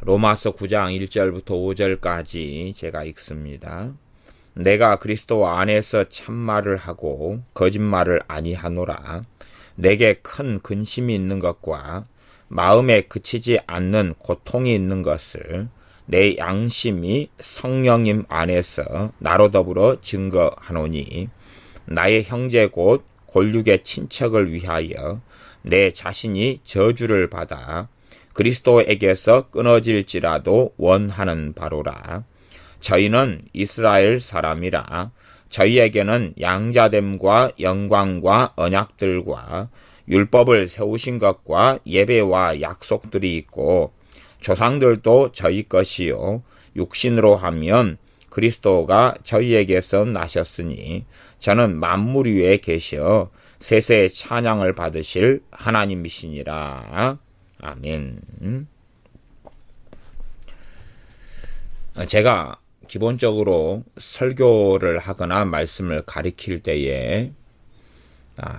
로마서 9장 1절부터 5절까지 제가 읽습니다. 내가 그리스도 안에서 참말을 하고 거짓말을 아니하노라. 내게 큰 근심이 있는 것과 마음에 그치지 않는 고통이 있는 것을 내 양심이 성령님 안에서 나로 더불어 증거하노니 나의 형제 곧 골육의 친척을 위하여 내 자신이 저주를 받아 그리스도에게서 끊어질지라도 원하는 바로라. 저희는 이스라엘 사람이라 저희에게는 양자됨과 영광과 언약들과 율법을 세우신 것과 예배와 약속들이 있고 조상들도 저희 것이요 육신으로 하면 그리스도가 저희에게서 나셨으니 저는 만물 위에 계셔 세세의 찬양을 받으실 하나님이시니라. 아멘. 제가 기본적으로 설교를 하거나 말씀을 가리킬 때에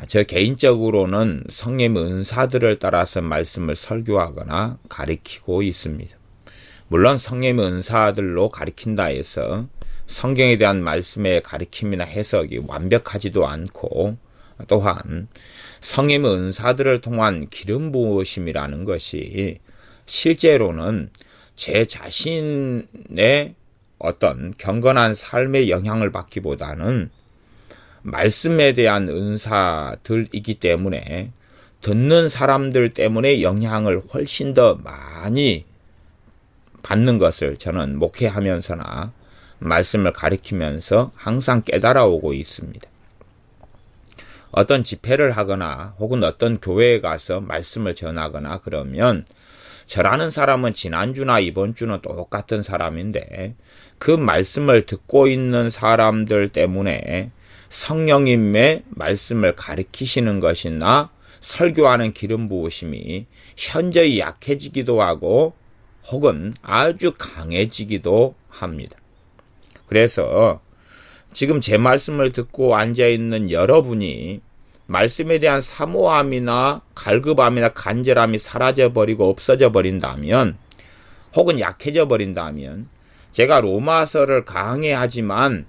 저 개인적으로는 성령의 은사들을 따라서 말씀을 설교하거나 가리키고 있습니다. 물론 성령의 은사들로 가리킨다 해서 성경에 대한 말씀의 가리킴이나 해석이 완벽하지도 않고 또한 성령의 은사들을 통한 기름 부으심이라는 것이 실제로는 제 자신의 어떤 경건한 삶의 영향을 받기보다는 말씀에 대한 은사들이기 때문에 듣는 사람들 때문에 영향을 훨씬 더 많이 받는 것을 저는 목회하면서나 말씀을 가리키면서 항상 깨달아오고 있습니다. 어떤 집회를 하거나 혹은 어떤 교회에 가서 말씀을 전하거나 그러면 저라는 사람은 지난주나 이번주는 똑같은 사람인데 그 말씀을 듣고 있는 사람들 때문에 성령님의 말씀을 가리키시는 것이나 설교하는 기름 부으심이 현저히 약해지기도 하고 혹은 아주 강해지기도 합니다. 그래서 지금 제 말씀을 듣고 앉아있는 여러분이 말씀에 대한 사모함이나 갈급함이나 간절함이 사라져버리고 없어져 버린다면 혹은 약해져 버린다면 제가 로마서를 강해하지만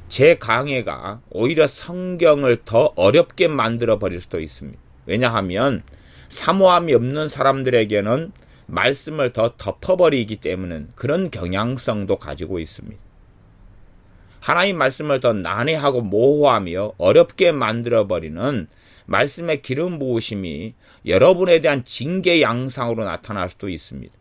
제 강해가 오히려 성경을 더 어렵게 만들어 버릴 수도 있습니다. 왜냐하면 사모함이 없는 사람들에게는 말씀을 더 덮어버리기 때문에 그런 경향성도 가지고 있습니다. 하나님 말씀을 더 난해하고 모호하며 어렵게 만들어버리는 말씀의 기름 부으심이 여러분에 대한 징계 양상으로 나타날 수도 있습니다.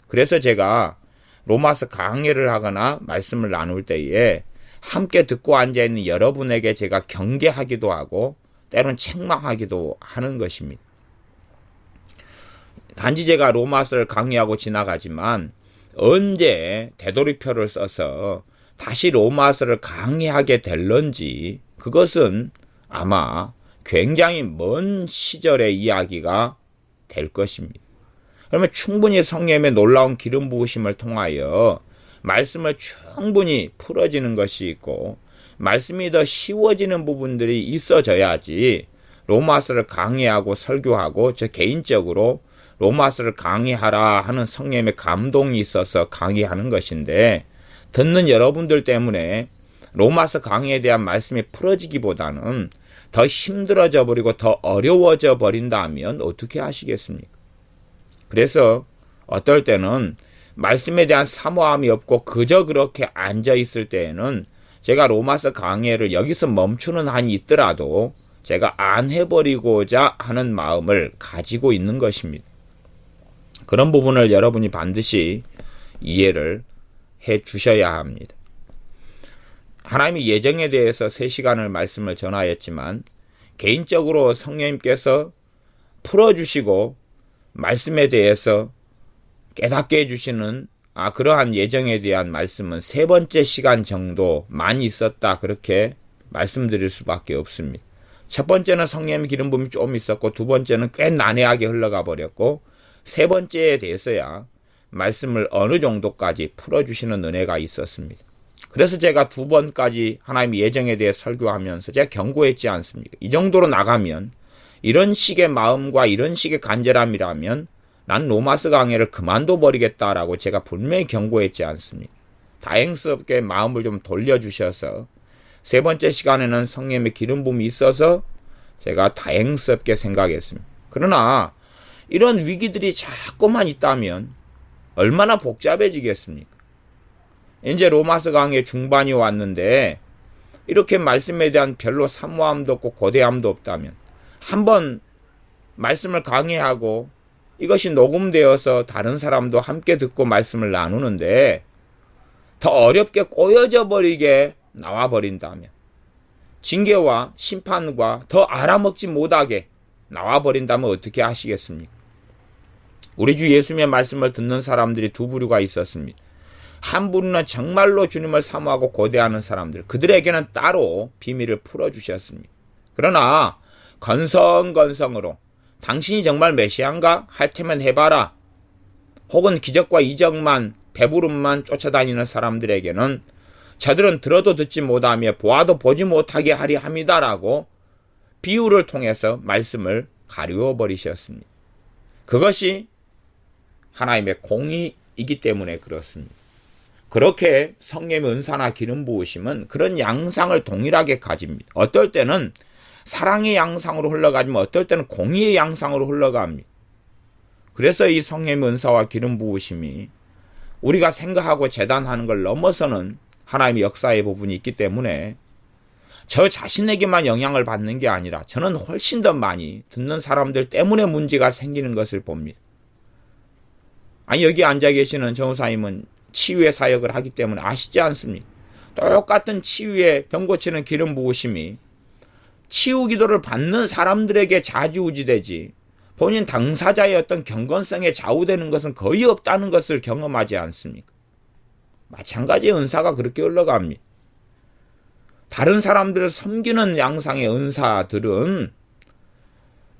그래서 제가 로마서 강해를 하거나 말씀을 나눌 때에 함께 듣고 앉아있는 여러분에게 제가 경계하기도 하고 때로는 책망하기도 하는 것입니다. 단지 제가 로마서를 강의하고 지나가지만 언제 되돌이표를 써서 다시 로마서를 강의하게 될런지 그것은 아마 굉장히 먼 시절의 이야기가 될 것입니다. 그러면 충분히 성령의 놀라운 기름 부으심을 통하여 말씀을 충분히 풀어지는 것이 있고 말씀이 더 쉬워지는 부분들이 있어져야지 로마서를 강의하고 설교하고 저 개인적으로 로마서를 강의하라 하는 성령의 감동이 있어서 강의하는 것인데 듣는 여러분들 때문에 로마서 강의에 대한 말씀이 풀어지기보다는 더 힘들어져 버리고 더 어려워져 버린다면 어떻게 하시겠습니까? 그래서 어떨 때는 말씀에 대한 사모함이 없고 그저 그렇게 앉아 있을 때에는 제가 로마서 강의를 여기서 멈추는 한이 있더라도 제가 안 해버리고자 하는 마음을 가지고 있는 것입니다. 그런 부분을 여러분이 반드시 이해를 해 주셔야 합니다. 하나님의 예정에 대해서 3시간을 말씀을 전하였지만 개인적으로 성령님께서 풀어주시고 말씀에 대해서 깨닫게 해주시는 그러한 예정에 대한 말씀은 3번째 시간 정도만 있었다 그렇게 말씀드릴 수밖에 없습니다. 첫 번째는 성령의 기름 부음이 좀 있었고 두 번째는 꽤 난해하게 흘러가 버렸고 세 번째에 대해서야 말씀을 어느 정도까지 풀어주시는 은혜가 있었습니다. 그래서 제가 2번까지 하나님의 예정에 대해 설교하면서 제가 경고했지 않습니까? 이 정도로 나가면 이런 식의 마음과 이런 식의 간절함이라면 난 로마서 강해를 그만둬 버리겠다라고 제가 분명히 경고했지 않습니까? 다행스럽게 마음을 좀 돌려주셔서 세 번째 시간에는 성령의 기름 부음이 있어서 제가 다행스럽게 생각했습니다. 그러나 이런 위기들이 자꾸만 있다면 얼마나 복잡해지겠습니까? 이제 로마서 강의 중반이 왔는데 이렇게 말씀에 대한 별로 사모함도 없고 고대함도 없다면 한번 말씀을 강의하고 이것이 녹음되어서 다른 사람도 함께 듣고 말씀을 나누는데 더 어렵게 꼬여져 버리게 나와버린다면, 징계와 심판과 더 알아먹지 못하게 나와버린다면 어떻게 하시겠습니까? 우리 주 예수님의 말씀을 듣는 사람들이 두 부류가 있었습니다. 한 부류는 정말로 주님을 사모하고 고대하는 사람들, 그들에게는 따로 비밀을 풀어주셨습니다. 그러나 건성건성으로 당신이 정말 메시아인가? 할 테면 해봐라, 혹은 기적과 이적만 배부름만 쫓아다니는 사람들에게는 저들은 들어도 듣지 못하며 보아도 보지 못하게 하리 합니다라고 비유를 통해서 말씀을 가리워 버리셨습니다. 그것이 하나님의 공의이기 때문에 그렇습니다. 그렇게 성령의 은사나 기름 부으심은 그런 양상을 동일하게 가집니다. 어떨 때는 사랑의 양상으로 흘러가지만 어떨 때는 공의의 양상으로 흘러갑니다. 그래서 이 성령의 은사와 기름 부으심이 우리가 생각하고 재단하는 걸 넘어서는 하나님의 역사의 부분이 있기 때문에 저 자신에게만 영향을 받는 게 아니라 저는 훨씬 더 많이 듣는 사람들 때문에 문제가 생기는 것을 봅니다. 아니, 여기 앉아 계시는 전우사님은 치유의 사역을 하기 때문에 아시지 않습니까? 똑같은 치유의 병 고치는 기름 부으심이 치유 기도를 받는 사람들에게 좌지우지되지 본인 당사자의 어떤 경건성에 좌우되는 것은 거의 없다는 것을 경험하지 않습니까? 마찬가지의 은사가 그렇게 흘러갑니다. 다른 사람들을 섬기는 양상의 은사들은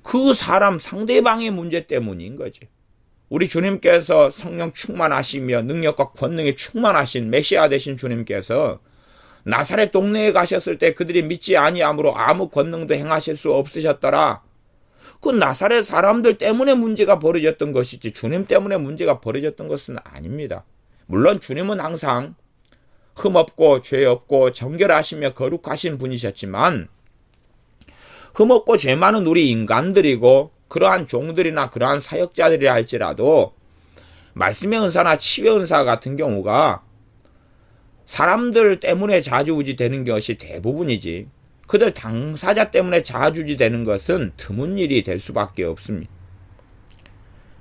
그 사람 상대방의 문제 때문인 거지. 우리 주님께서 성령 충만하시며 능력과 권능에 충만하신 메시아 되신 주님께서 나사렛 동네에 가셨을 때 그들이 믿지 아니함으로 아무 권능도 행하실 수 없으셨더라. 그 나사렛 사람들 때문에 문제가 벌어졌던 것이지 주님 때문에 문제가 벌어졌던 것은 아닙니다. 물론 주님은 항상 흠없고 죄 없고 정결하시며 거룩하신 분이셨지만 흠없고 죄 많은 우리 인간들이고 그러한 종들이나 그러한 사역자들이라 할지라도 말씀의 은사나 치유의 은사 같은 경우가 사람들 때문에 좌지우지 되는 것이 대부분이지 그들 당사자 때문에 좌지우지 되는 것은 드문 일이 될 수밖에 없습니다.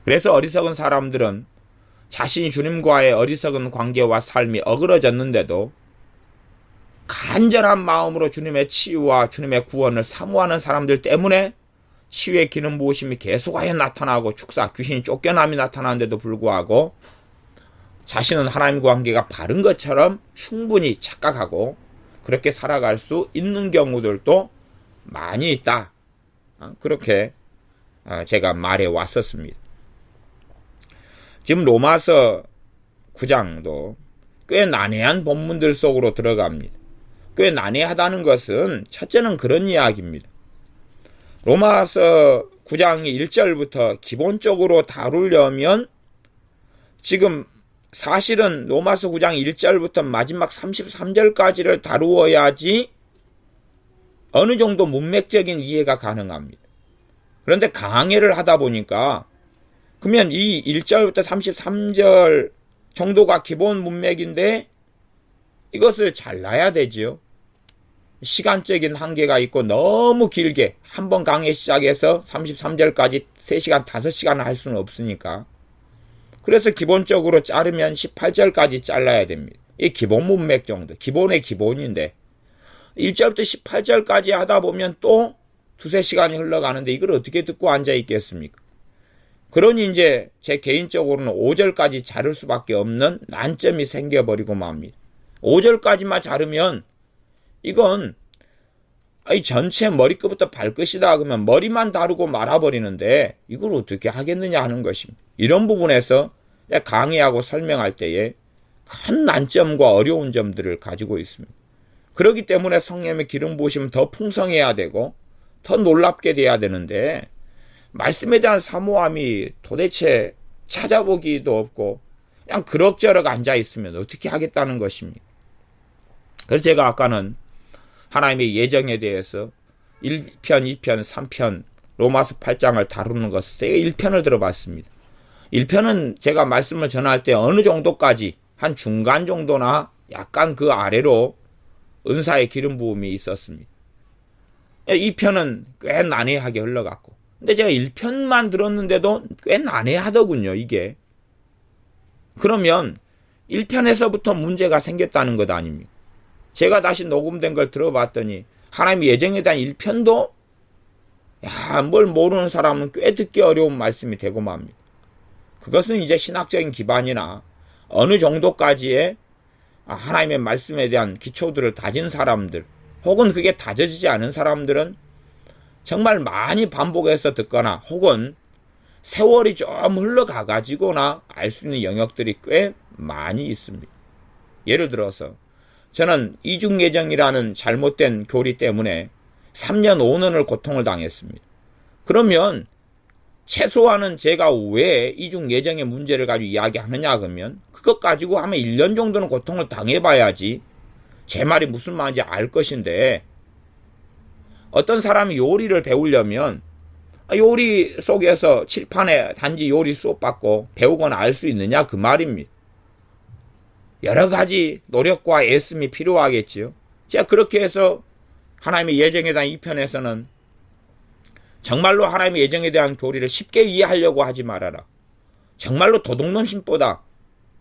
그래서 어리석은 사람들은 자신이 주님과의 어리석은 관계와 삶이 어그러졌는데도 간절한 마음으로 주님의 치유와 주님의 구원을 사모하는 사람들 때문에 치유의 기름 부으심이 계속하여 나타나고 축사, 귀신이 쫓겨남이 나타나는데도 불구하고 자신은 하나님과 관계가 바른 것처럼 충분히 착각하고 그렇게 살아갈 수 있는 경우들도 많이 있다. 그렇게 제가 말해 왔었습니다. 지금 로마서 9장도 꽤 난해한 본문들 속으로 들어갑니다. 꽤 난해하다는 것은 첫째는 그런 이야기입니다. 로마서 9장 1절부터 기본적으로 다루려면 지금 사실은 로마서 9장 1절부터 마지막 33절까지를 다루어야지 어느 정도 문맥적인 이해가 가능합니다. 그런데 강해를 하다 보니까 그러면 이 1절부터 33절 정도가 기본 문맥인데 이것을 잘라야 되지요. 시간적인 한계가 있고 너무 길게 한 번 강의 시작해서 33절까지 3시간, 5시간 할 수는 없으니까 그래서 기본적으로 자르면 18절까지 잘라야 됩니다. 이 기본 문맥 정도, 기본의 기본인데 1절부터 18절까지 하다 보면 또 2-3시간이 흘러가는데 이걸 어떻게 듣고 앉아 있겠습니까? 그러니 이제 제 개인적으로는 5절까지 자를 수밖에 없는 난점이 생겨버리고 맙니다. 5절까지만 자르면 이건 전체 머리끝부터 발끝이다 그러면 머리만 다루고 말아버리는데 이걸 어떻게 하겠느냐 하는 것입니다. 이런 부분에서 강의하고 설명할 때에 큰 난점과 어려운 점들을 가지고 있습니다. 그렇기 때문에 성령의 기름 부으시면 더 풍성해야 되고 더 놀랍게 돼야 되는데 말씀에 대한 사모함이 도대체 찾아보기도 없고 그냥 그럭저럭 앉아있으면 어떻게 하겠다는 것입니까? 그래서 제가 아까는 하나님의 예정에 대해서 1편, 2편, 3편 로마서 8장을 다루는 것을 1편을 들어봤습니다. 1편은 제가 말씀을 전할 때 어느 정도까지 한 중간 정도나 약간 그 아래로 은사의 기름 부음이 있었습니다. 2편은 꽤 난해하게 흘러갔고 근데 제가 1편만 들었는데도 꽤 난해하더군요. 이게 그러면 1편에서부터 문제가 생겼다는 것 아닙니까? 제가 다시 녹음된 걸 들어봤더니 하나님의 예정에 대한 1편도 뭘 모르는 사람은 꽤 듣기 어려운 말씀이 되고 맙니다. 그것은 이제 신학적인 기반이나 어느 정도까지의 하나님의 말씀에 대한 기초들을 다진 사람들 혹은 그게 다져지지 않은 사람들은 정말 많이 반복해서 듣거나 혹은 세월이 좀 흘러가가지고나 알 수 있는 영역들이 꽤 많이 있습니다. 예를 들어서 저는 이중예정이라는 잘못된 교리 때문에 3년 5년을 고통을 당했습니다. 그러면 최소한은 제가 왜 이중예정의 문제를 가지고 이야기하느냐 그러면 그것 가지고 하면 1년 정도는 고통을 당해봐야지 제 말이 무슨 말인지 알 것인데 어떤 사람이 요리를 배우려면 요리 속에서 칠판에 단지 요리 수업 받고 배우거나 알 수 있느냐 그 말입니다. 여러 가지 노력과 애씀이 필요하겠지요. 제가 그렇게 해서 하나님의 예정에 대한 2편에서는 정말로 하나님의 예정에 대한 교리를 쉽게 이해하려고 하지 말아라. 정말로 도둑놈 심보다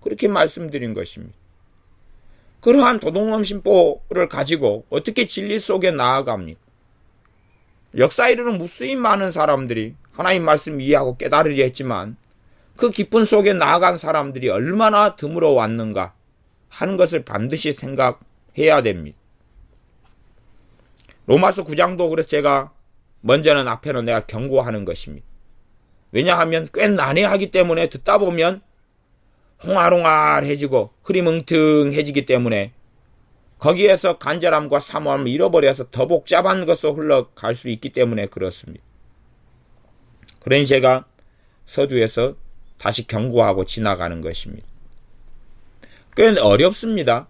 그렇게 말씀드린 것입니다. 그러한 도둑놈 심보를 가지고 어떻게 진리 속에 나아갑니까? 역사 이르는 무수히 많은 사람들이 하나님 말씀 이해하고 깨달으려 했지만 그 기쁨 속에 나아간 사람들이 얼마나 드물어 왔는가 하는 것을 반드시 생각해야 됩니다. 로마서 9장도 그래서 제가 먼저는 앞에는 내가 경고하는 것입니다. 왜냐하면 꽤 난해하기 때문에 듣다 보면 홍알홍알해지고 흐리멍텅해지기 때문에 거기에서 간절함과 사모함을 잃어버려서 더 복잡한 것으로 흘러갈 수 있기 때문에 그렇습니다. 그러니 제가 서두에서 다시 경고하고 지나가는 것입니다. 꽤 어렵습니다.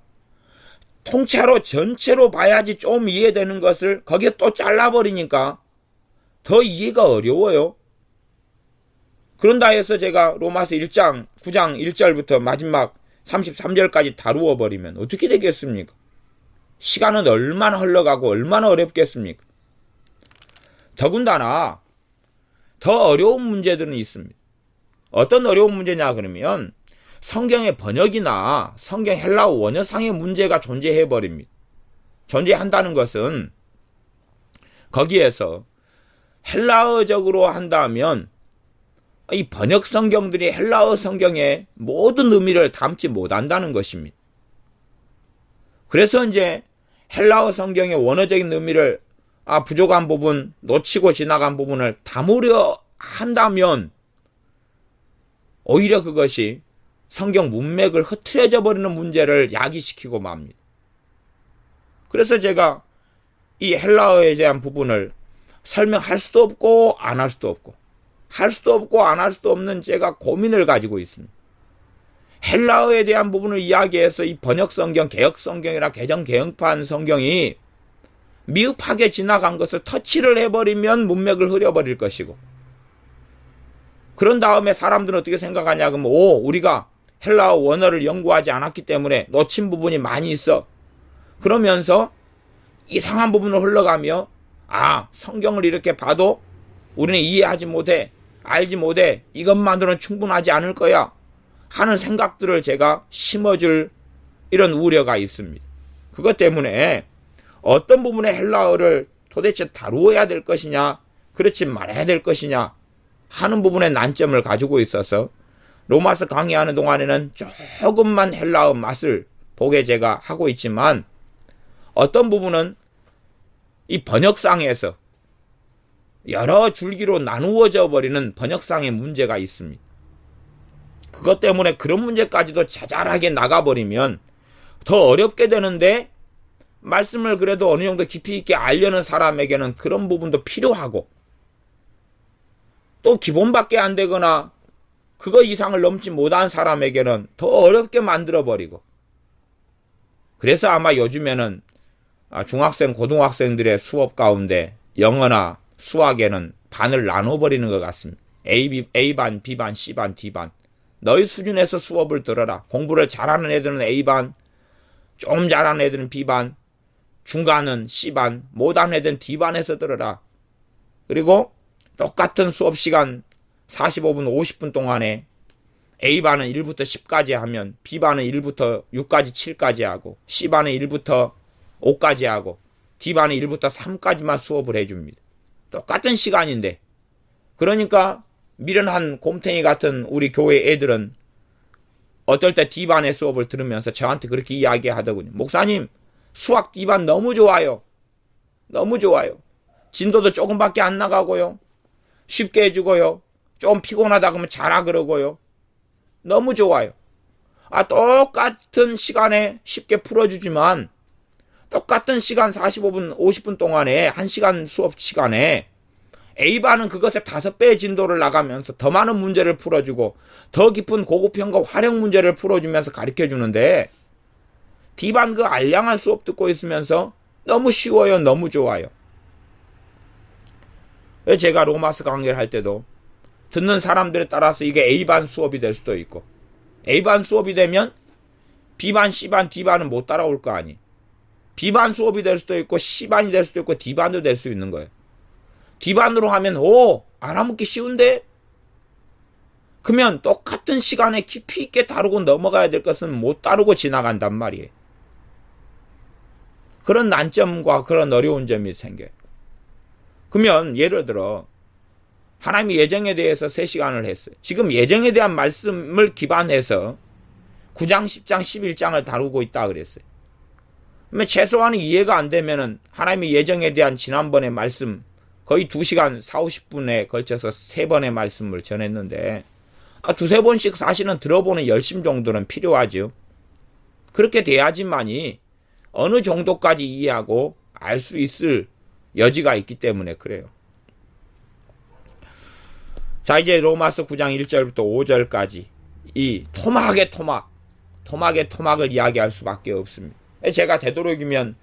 통째로 전체로 봐야지 좀 이해되는 것을 거기에 또 잘라버리니까 더 이해가 어려워요. 그런다 해서 제가 로마서 1장 9장 1절부터 마지막 33절까지 다루어 버리면 어떻게 되겠습니까? 시간은 얼마나 흘러가고 얼마나 어렵겠습니까? 더군다나 더 어려운 문제들은 있습니다. 어떤 어려운 문제냐 그러면 성경의 번역이나 성경 헬라어 원어상의 문제가 존재해버립니다. 존재한다는 것은 거기에서 헬라어적으로 한다면 이 번역 성경들이 헬라어 성경의 모든 의미를 담지 못한다는 것입니다. 그래서 이제 헬라어 성경의 원어적인 의미를 부족한 부분, 놓치고 지나간 부분을 담으려 한다면 오히려 그것이 성경 문맥을 흐트러져 버리는 문제를 야기시키고 맙니다. 그래서 제가 이 헬라어에 대한 부분을 설명할 수도 없고 안 할 수도 없고 할 수도 없고 안 할 수도 없는 제가 고민을 가지고 있습니다. 헬라어에 대한 부분을 이야기해서 이 번역 성경, 개역 성경이나 개정 개혁판 성경이 미흡하게 지나간 것을 터치를 해버리면 문맥을 흐려버릴 것이고 그런 다음에 사람들은 어떻게 생각하냐 그러면 우리가 헬라어 원어를 연구하지 않았기 때문에 놓친 부분이 많이 있어. 그러면서 이상한 부분을 흘러가며 성경을 이렇게 봐도 우리는 이해하지 못해, 알지 못해, 이것만으로는 충분하지 않을 거야 하는 생각들을 제가 심어줄 이런 우려가 있습니다. 그것 때문에 어떤 부분의 헬라어를 도대체 다루어야 될 것이냐, 그렇지 말아야 될 것이냐 하는 부분의 난점을 가지고 있어서 로마서 강의하는 동안에는 조금만 헬라어 맛을 보게 제가 하고 있지만 어떤 부분은 이 번역상에서 여러 줄기로 나누어져 버리는 번역상의 문제가 있습니다. 그것 때문에 그런 문제까지도 자잘하게 나가버리면 더 어렵게 되는데 말씀을 그래도 어느 정도 깊이 있게 알려는 사람에게는 그런 부분도 필요하고 또 기본밖에 안 되거나 그거 이상을 넘지 못한 사람에게는 더 어렵게 만들어버리고. 그래서 아마 요즘에는 중학생, 고등학생들의 수업 가운데 영어나 수학에는 반을 나눠버리는 것 같습니다. A반, B반, C반, D반. 너희 수준에서 수업을 들어라. 공부를 잘하는 애들은 A반, 좀 잘하는 애들은 B반, 중간은 C반, 못하는 애들은 D반에서 들어라. 그리고 똑같은 수업 시간 45분, 50분 동안에 A반은 1부터 10까지 하면 B반은 1부터 6까지, 7까지 하고 C반은 1부터 5까지 하고 D반은 1부터 3까지만 수업을 해줍니다. 똑같은 시간인데. 그러니까 미련한 곰탱이 같은 우리 교회 애들은 어떨 때 D반의 수업을 들으면서 저한테 그렇게 이야기하더군요. 목사님, 수학 D반 너무 좋아요. 너무 좋아요. 진도도 조금밖에 안 나가고요. 쉽게 해주고요. 좀 피곤하다 그러면 자라 그러고요. 너무 좋아요. 똑같은 시간에 쉽게 풀어주지만 똑같은 시간 45분, 50분 동안에 1시간 수업 시간에 A반은 그것의 5배의 진도를 나가면서 더 많은 문제를 풀어주고 더 깊은 고급형과 활용 문제를 풀어주면서 가르쳐주는데 D반 그 알량한 수업 듣고 있으면서 너무 쉬워요. 너무 좋아요. 제가 로마서 강의를 할 때도 듣는 사람들에 따라서 이게 A반 수업이 될 수도 있고 A반 수업이 되면 B반, C반, D반은 못 따라올 거 아니. B반 수업이 될 수도 있고 C반이 될 수도 있고 D반도 될 수 있는 거예요. D반으로 하면 알아먹기 쉬운데? 그러면 똑같은 시간에 깊이 있게 다루고 넘어가야 될 것은 못 다루고 지나간단 말이에요. 그런 난점과 그런 어려운 점이 생겨요. 그러면 예를 들어 하나님의 예정에 대해서 3시간을 했어요. 지금 예정에 대한 말씀을 기반해서 9장, 10장, 11장을 다루고 있다 그랬어요. 그러면 최소한 이해가 안 되면은 하나님의 예정에 대한 지난번의 말씀 거의 2시간 40-50분에 걸쳐서 3번의 말씀을 전했는데 2-3번씩 사실은 들어보는 열심 정도는 필요하죠. 그렇게 돼야지만이 어느 정도까지 이해하고 알 수 있을 여지가 있기 때문에 그래요. 자, 이제 로마서 9장 1절부터 5절까지 이 토막의 토막을 이야기할 수밖에 없습니다. 제가 되도록이면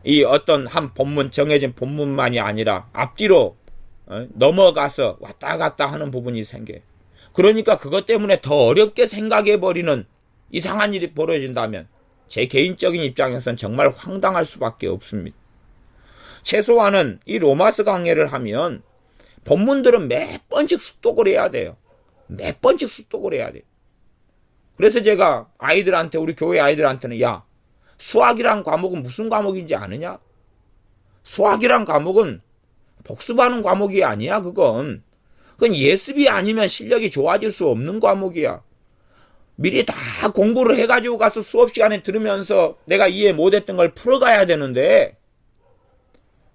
이 어떤 한 본문, 정해진 본문만이 아니라 앞뒤로 넘어가서 왔다 갔다 하는 부분이 생겨요. 그러니까 그것 때문에 더 어렵게 생각해버리는 이상한 일이 벌어진다면 제 개인적인 입장에서는 정말 황당할 수밖에 없습니다. 최소한은 이 로마서 강의를 하면 본문들은 몇 번씩 숙독을 해야 돼요. 몇 번씩 숙독을 해야 돼요. 그래서 제가 아이들한테, 우리 교회 아이들한테는 수학이란 과목은 무슨 과목인지 아느냐? 수학이란 과목은 복습하는 과목이 아니야. 그건 예습이 아니면 실력이 좋아질 수 없는 과목이야. 미리 다 공부를 해가지고 가서 수업 시간에 들으면서 내가 이해 못했던 걸 풀어가야 되는데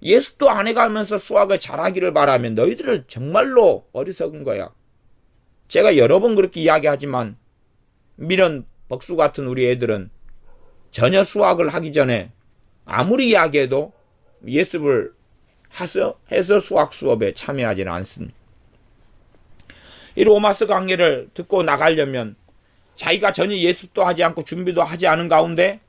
예습도 안 해가면서 수학을 잘하기를 바라면 너희들은 정말로 어리석은 거야. 제가 여러 번 그렇게 이야기하지만 미련 복수 같은 우리 애들은 전혀 수학을 하기 전에 아무리 이야기해도 예습을 해서 수학 수업에 참여하지는 않습니다. 이 로마서 강의를 듣고 나가려면 자기가 전혀 예습도 하지 않고 준비도 하지 않은 가운데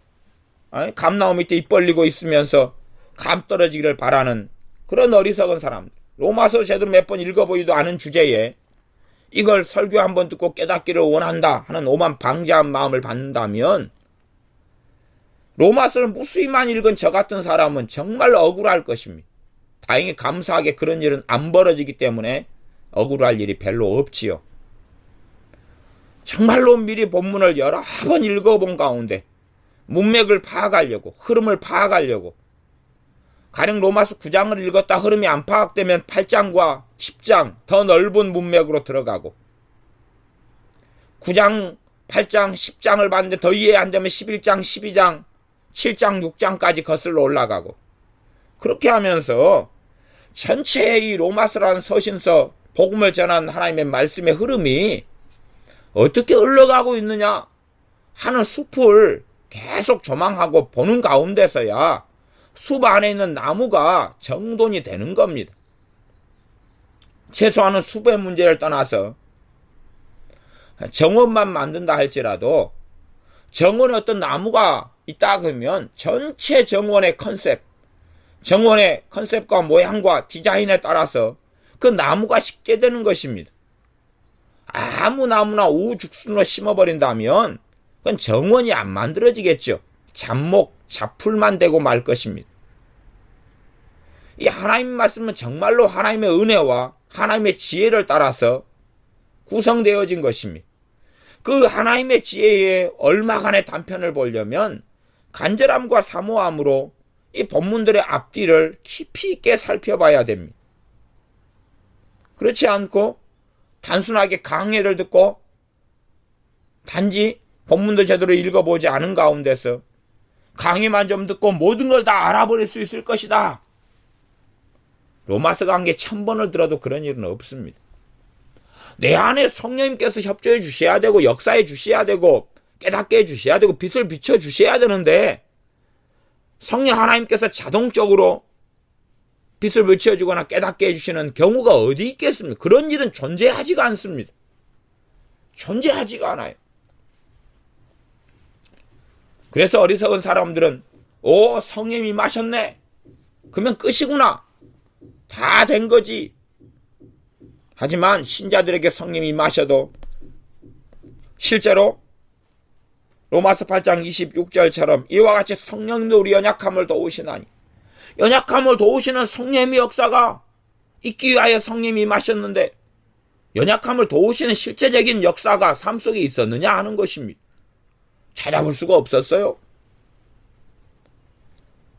감나무 밑에 입 벌리고 있으면서 감 떨어지기를 바라는 그런 어리석은 사람들. 로마서 제대로 몇 번 읽어보지도 않은 주제에 이걸 설교 한번 듣고 깨닫기를 원한다 하는 오만 방자한 마음을 받는다면 로마서를 무수히만 읽은 저 같은 사람은 정말 억울할 것입니다. 다행히 감사하게 그런 일은 안 벌어지기 때문에 억울할 일이 별로 없지요. 정말로 미리 본문을 여러 번 읽어본 가운데 문맥을 파악하려고, 흐름을 파악하려고, 가령 로마서 9장을 읽었다 흐름이 안 파악되면 8장과 10장 더 넓은 문맥으로 들어가고 9장, 8장, 10장을 봤는데 더 이해 안 되면 11장, 12장, 7장, 6장까지 거슬러 올라가고 그렇게 하면서 전체의 이 로마서라는 서신서 복음을 전한 하나님의 말씀의 흐름이 어떻게 흘러가고 있느냐 하는 숲을 계속 조망하고 보는 가운데서야 숲 안에 있는 나무가 정돈이 되는 겁니다. 최소한은 수배 문제를 떠나서 정원만 만든다 할지라도 정원에 어떤 나무가 있다 그러면 전체 정원의 컨셉과 모양과 디자인에 따라서 그 나무가 심게 되는 것입니다. 아무 나무나 우후죽순으로 심어버린다면 그건 정원이 안 만들어지겠죠. 잡목, 잡풀만 되고 말 것입니다. 이 하나님 말씀은 정말로 하나님의 은혜와 하나님의 지혜를 따라서 구성되어진 것입니다. 그 하나님의 지혜에 얼마간의 단편을 보려면 간절함과 사모함으로 이 본문들의 앞뒤를 깊이 있게 살펴봐야 됩니다. 그렇지 않고 단순하게 강해를 듣고 단지 본문도 제대로 읽어보지 않은 가운데서 강의만 좀 듣고 모든 걸 다 알아버릴 수 있을 것이다. 로마서 강의 1000번을 들어도 그런 일은 없습니다. 내 안에 성령님께서 협조해 주셔야 되고 역사해 주셔야 되고 깨닫게 해 주셔야 되고 빛을 비춰 주셔야 되는데 성령 하나님께서 자동적으로 빛을 비춰주거나 깨닫게 해주시는 경우가 어디 있겠습니까? 그런 일은 존재하지가 않습니다. 존재하지가 않아요. 그래서 어리석은 사람들은 성령이 임하셨네. 그러면 끝이구나. 다 된 거지. 하지만 신자들에게 성령이 임하셔도 실제로 로마서 8장 26절처럼 이와 같이 성령님도 우리 연약함을 도우시나니 연약함을 도우시는 성령의 역사가 있기 위하여 성령이 임하셨는데 연약함을 도우시는 실제적인 역사가 삶 속에 있었느냐 하는 것입니다. 찾아볼 수가 없었어요.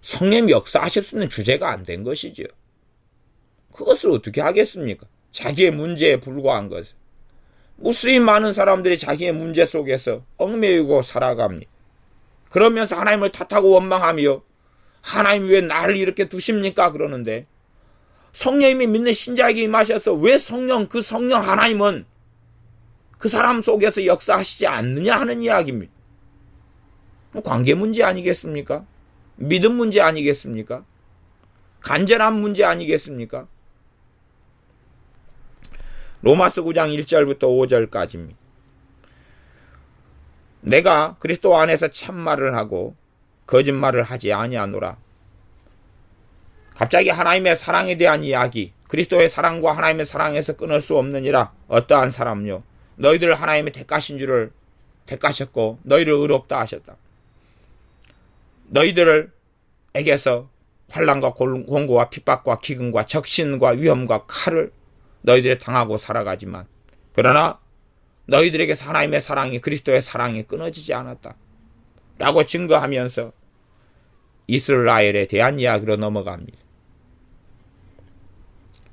성령이 역사하실 수 있는 주제가 안 된 것이죠. 그것을 어떻게 하겠습니까? 자기의 문제에 불과한 것을. 무수히 많은 사람들이 자기의 문제 속에서 얽매이고 살아갑니다. 그러면서 하나님을 탓하고 원망하며 하나님 왜 나를 이렇게 두십니까? 그러는데 성령님이 믿는 신자에게 임하셔서 왜 그 성령 하나님은 그 사람 속에서 역사하시지 않느냐 하는 이야기입니다. 관계 문제 아니겠습니까? 믿음 문제 아니겠습니까? 간절한 문제 아니겠습니까? 로마서 9장 1절부터 5절까지입니다. 내가 그리스도 안에서 참말을 하고 거짓말을 하지 아니하노라. 갑자기 하나님의 사랑에 대한 이야기, 그리스도의 사랑과 하나님의 사랑에서 끊을 수 없느니라. 어떠한 사람요? 너희들 하나님의 택하신 줄을 택하셨고 너희를 의롭다 하셨다. 너희들에게서 환난과 공고와 핍박과 기근과 적신과 위험과 칼을 너희들이 당하고 살아가지만 그러나 너희들에게서 하나님의 사랑이 그리스도의 사랑이 끊어지지 않았다 라고 증거하면서 이스라엘에 대한 이야기로 넘어갑니다.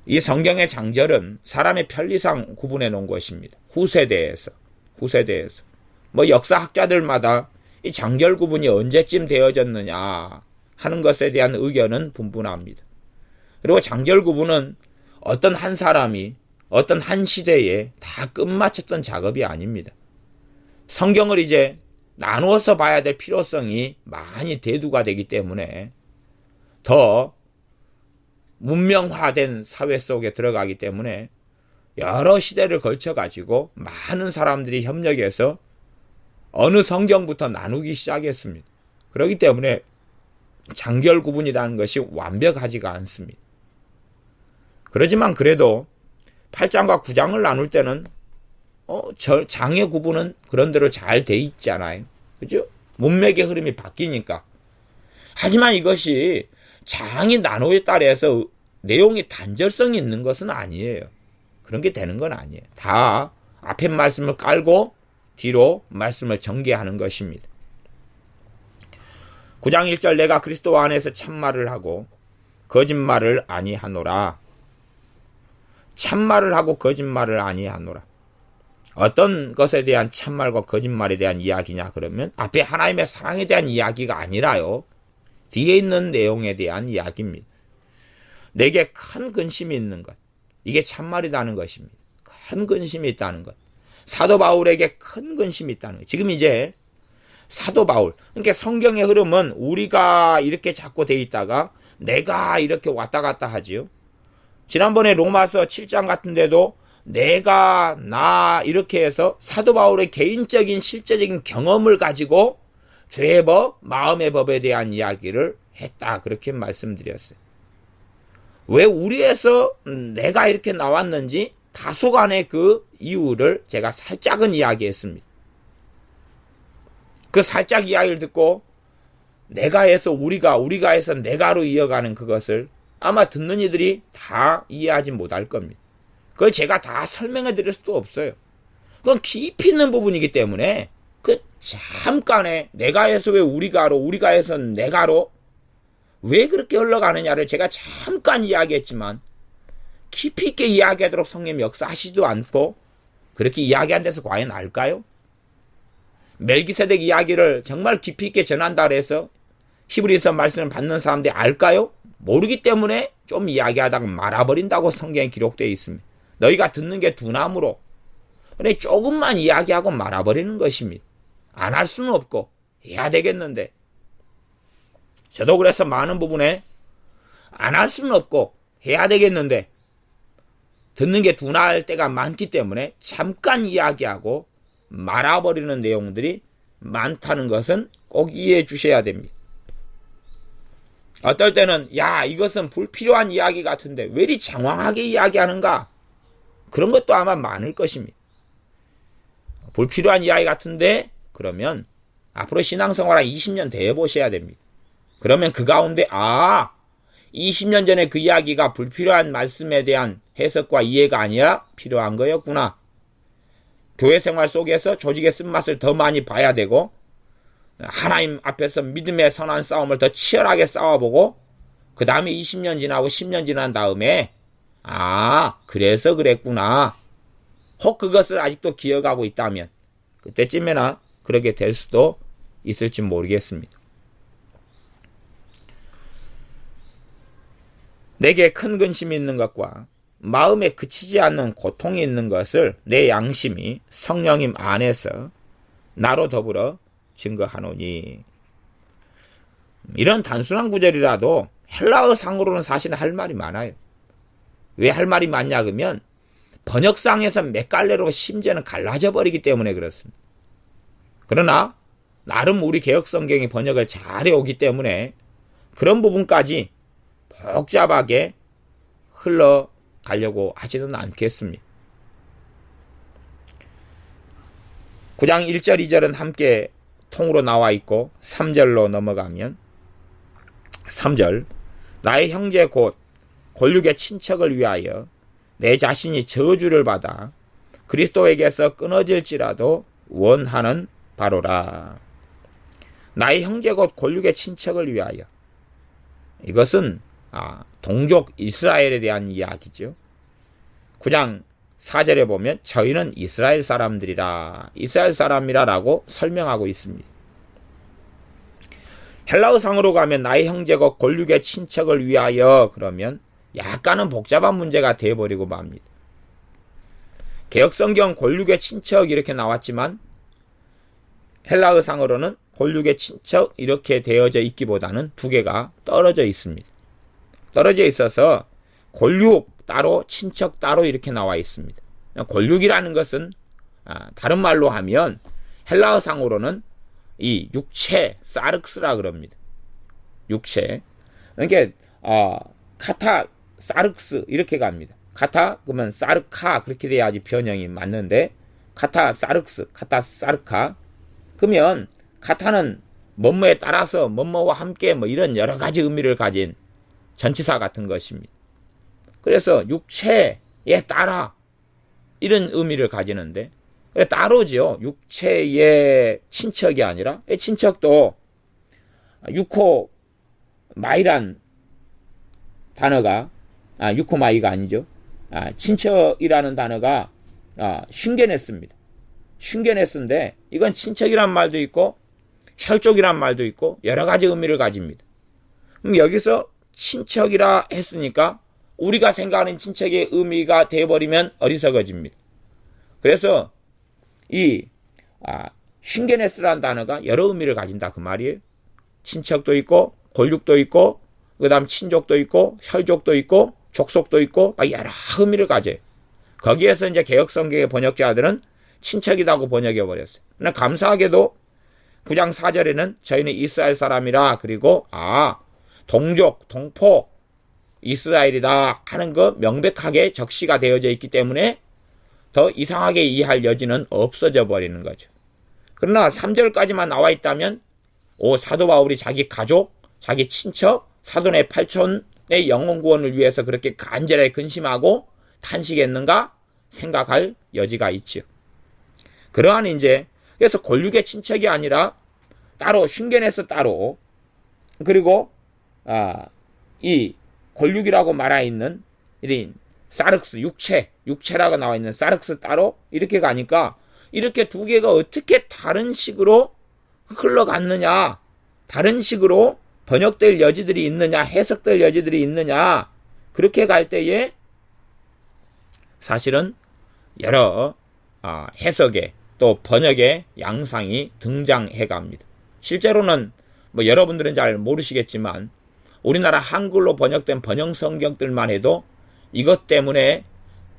이 성경의 장절은 사람의 편리상 구분해 놓은 것입니다. 후세대에서 역사학자들마다 이 장절 구분이 언제쯤 되어졌느냐 하는 것에 대한 의견은 분분합니다. 그리고 장절 구분은 어떤 한 사람이 어떤 한 시대에 다 끝마쳤던 작업이 아닙니다. 성경을 이제 나누어서 봐야 될 필요성이 많이 대두가 되기 때문에 더 문명화된 사회 속에 들어가기 때문에 여러 시대를 걸쳐가지고 많은 사람들이 협력해서 어느 성경부터 나누기 시작했습니다. 그렇기 때문에 장절 구분이라는 것이 완벽하지가 않습니다. 그렇지만 그래도 8장과 9장을 나눌 때는 장의 구분은 그런대로 잘 돼 있잖아요. 그죠? 문맥의 흐름이 바뀌니까. 하지만 이것이 장이 나누에 따라서 내용이 단절성이 있는 것은 아니에요. 그런 게 되는 건 아니에요. 다 앞에 말씀을 깔고 뒤로 말씀을 전개하는 것입니다. 9장 1절 내가 그리스도 안에서 참말을 하고 거짓말을 아니하노라. 참말을 하고 거짓말을 아니하노라. 어떤 것에 대한 참말과 거짓말에 대한 이야기냐 그러면 앞에 하나님의 사랑에 대한 이야기가 아니라요. 뒤에 있는 내용에 대한 이야기입니다. 내게 큰 근심이 있는 것. 이게 참말이라는 것입니다. 큰 근심이 있다는 것. 사도 바울에게 큰 근심이 있다는 것. 지금 이제 사도 바울. 그러니까 성경의 흐름은 우리가 이렇게 자꾸 돼 있다가 내가 이렇게 왔다 갔다 하지요. 지난번에 로마서 7장 같은 데도 내가, 나 이렇게 해서 사도 바울의 개인적인 실제적인 경험을 가지고 죄의 법, 마음의 법에 대한 이야기를 했다. 그렇게 말씀드렸어요. 왜 우리에서 내가 이렇게 나왔는지 다소간의 그 이유를 제가 살짝은 이야기했습니다. 그 살짝 이야기를 듣고 내가 해서 우리가 해서 내가로 이어가는 그것을 아마 듣는 이들이 다 이해하지 못할 겁니다. 그걸 제가 다 설명해 드릴 수도 없어요. 그건 깊이 있는 부분이기 때문에 그 잠깐에 내가 해서 왜 우리가 해서 내가로 왜 그렇게 흘러가느냐를 제가 잠깐 이야기했지만 깊이 있게 이야기하도록 성령님 역사하시지도 않고 그렇게 이야기한 데서 과연 알까요? 멜기세덱 이야기를 정말 깊이 있게 전한다 그래서 히브리서 말씀을 받는 사람들이 알까요? 모르기 때문에 좀 이야기하다가 말아버린다고 성경에 기록되어 있습니다. 너희가 듣는 게 두나무로 그래 조금만 이야기하고 말아버리는 것입니다. 안 할 수는 없고 해야 되겠는데 저도 그래서 많은 부분에 안 할 수는 없고 해야 되겠는데 듣는 게 둔할 때가 많기 때문에 잠깐 이야기하고 말아버리는 내용들이 많다는 것은 꼭 이해해 주셔야 됩니다. 어떨 때는 야 이것은 불필요한 이야기 같은데 왜 이리 장황하게 이야기하는가 그런 것도 아마 많을 것입니다. 불필요한 이야기 같은데 그러면 앞으로 신앙생활 한 20년 더 해보셔야 됩니다. 그러면 그 가운데 20년 전에 그 이야기가 불필요한 말씀에 대한 해석과 이해가 아니라 필요한 거였구나. 교회 생활 속에서 조직의 쓴맛을 더 많이 봐야 되고 하나님 앞에서 믿음의 선한 싸움을 더 치열하게 싸워보고 그 다음에 20년 지나고 10년 지난 다음에 그래서 그랬구나. 혹 그것을 아직도 기억하고 있다면 그때쯤에나 그렇게 될 수도 있을지 모르겠습니다. 내게 큰 근심이 있는 것과 마음에 그치지 않는 고통이 있는 것을 내 양심이 성령님 안에서 나로 더불어 증거하노니. 이런 단순한 구절이라도 헬라어상으로는 사실 할 말이 많아요. 왜 할 말이 많냐 그러면 번역상에서 몇 갈래로 심지어는 갈라져 버리기 때문에 그렇습니다. 그러나 나름 우리 개역성경이 번역을 잘해오기 때문에 그런 부분까지 복잡하게 흘러가려고 하지는 않겠습니다. 9장 1절 2절은 함께 통으로 나와 있고 3절로 넘어가면 3절 나의 형제 곧 골육의 친척을 위하여 내 자신이 저주를 받아 그리스도에게서 끊어질지라도 원하는 바로라. 나의 형제 곧 골육의 친척을 위하여 이것은 동족 이스라엘에 대한 이야기죠. 9장 4절에 보면 저희는 이스라엘 사람들이라 이스라엘 사람이라라고 설명하고 있습니다. 헬라어상으로 가면 나의 형제 곧 골육의 친척을 위하여 그러면 약간은 복잡한 문제가 되어버리고 맙니다. 개역성경 골육의 친척 이렇게 나왔지만 헬라어상으로는 골육의 친척 이렇게 되어져 있기보다는 두 개가 떨어져 있습니다. 떨어져 있어서 골육 따로 친척 따로 이렇게 나와 있습니다. 골육이라는 것은 다른 말로 하면 헬라어상으로는 이 육체 사르크스라 그럽니다. 육체. 그러니까 카타 사르크스 이렇게 갑니다. 카타 그러면 사르카 그렇게 돼야지 변형이 맞는데 카타 사르크스 카타 사르카 그러면 카타는 뭐뭐에 따라서 뭐뭐와 함께 뭐 이런 여러 가지 의미를 가진 전치사 같은 것입니다. 그래서 육체에 따라 이런 의미를 가지는데 따로죠. 육체의 친척이 아니라 친척도 유코마이란 단어가 유코마이가 아니죠. 친척이라는 단어가 슌게네스입니다. 슌게네스인데 이건 친척이란 말도 있고 혈족이란 말도 있고 여러 가지 의미를 가집니다. 그럼 여기서 친척이라 했으니까 우리가 생각하는 친척의 의미가 되어버리면 어리석어집니다. 그래서 이 슌게네스라는 단어가 여러 의미를 가진다 그 말이에요. 친척도 있고 골육도 있고 그 다음 친족도 있고 혈족도 있고 족속도 있고 여러 의미를 가져요. 거기에서 이제 개혁성경의 번역자들은 친척이라고 번역해버렸어요. 그러나 감사하게도 9장 4절에는 저희는 이스라엘 사람이라, 그리고 동족, 동포, 이스라엘이다 하는 거 명백하게 적시가 되어져 있기 때문에 더 이상하게 이해할 여지는 없어져 버리는 거죠. 그러나 3절까지만 나와 있다면 사도 바울이 자기 가족, 자기 친척, 사돈의 팔촌의 영혼 구원을 위해서 그렇게 간절히 근심하고 탄식했는가 생각할 여지가 있죠. 그러한 이제 그래서 골육의 친척이 아니라 따로 슌겐에서 따로, 그리고 이 골육이라고 말하 있는 이 사륵스 육체라고 나와 있는 사륵스 따로 이렇게 가니까 이렇게 두 개가 어떻게 다른 식으로 흘러갔느냐, 다른 식으로 번역될 여지들이 있느냐, 해석될 여지들이 있느냐, 그렇게 갈 때에 사실은 여러 해석의 또 번역의 양상이 등장해 갑니다. 실제로는 여러분들은 잘 모르시겠지만 우리나라 한글로 번역된 번역 성경들만 해도 이것 때문에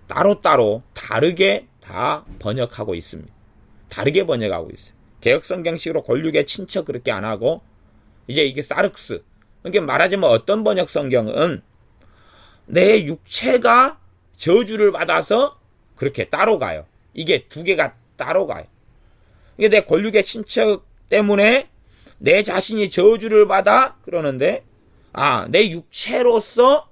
따로따로 다르게 다 번역하고 있습니다. 다르게 번역하고 있어요. 개혁성경식으로 골육의 친척 그렇게 안 하고 이제 이게 사륵스, 이게 말하자면 어떤 번역 성경은 내 육체가 저주를 받아서 그렇게 따로 가요. 이게 두 개가 따로 가요. 이게 내 골육의 친척 때문에 내 자신이 저주를 받아 그러는데 내 육체로서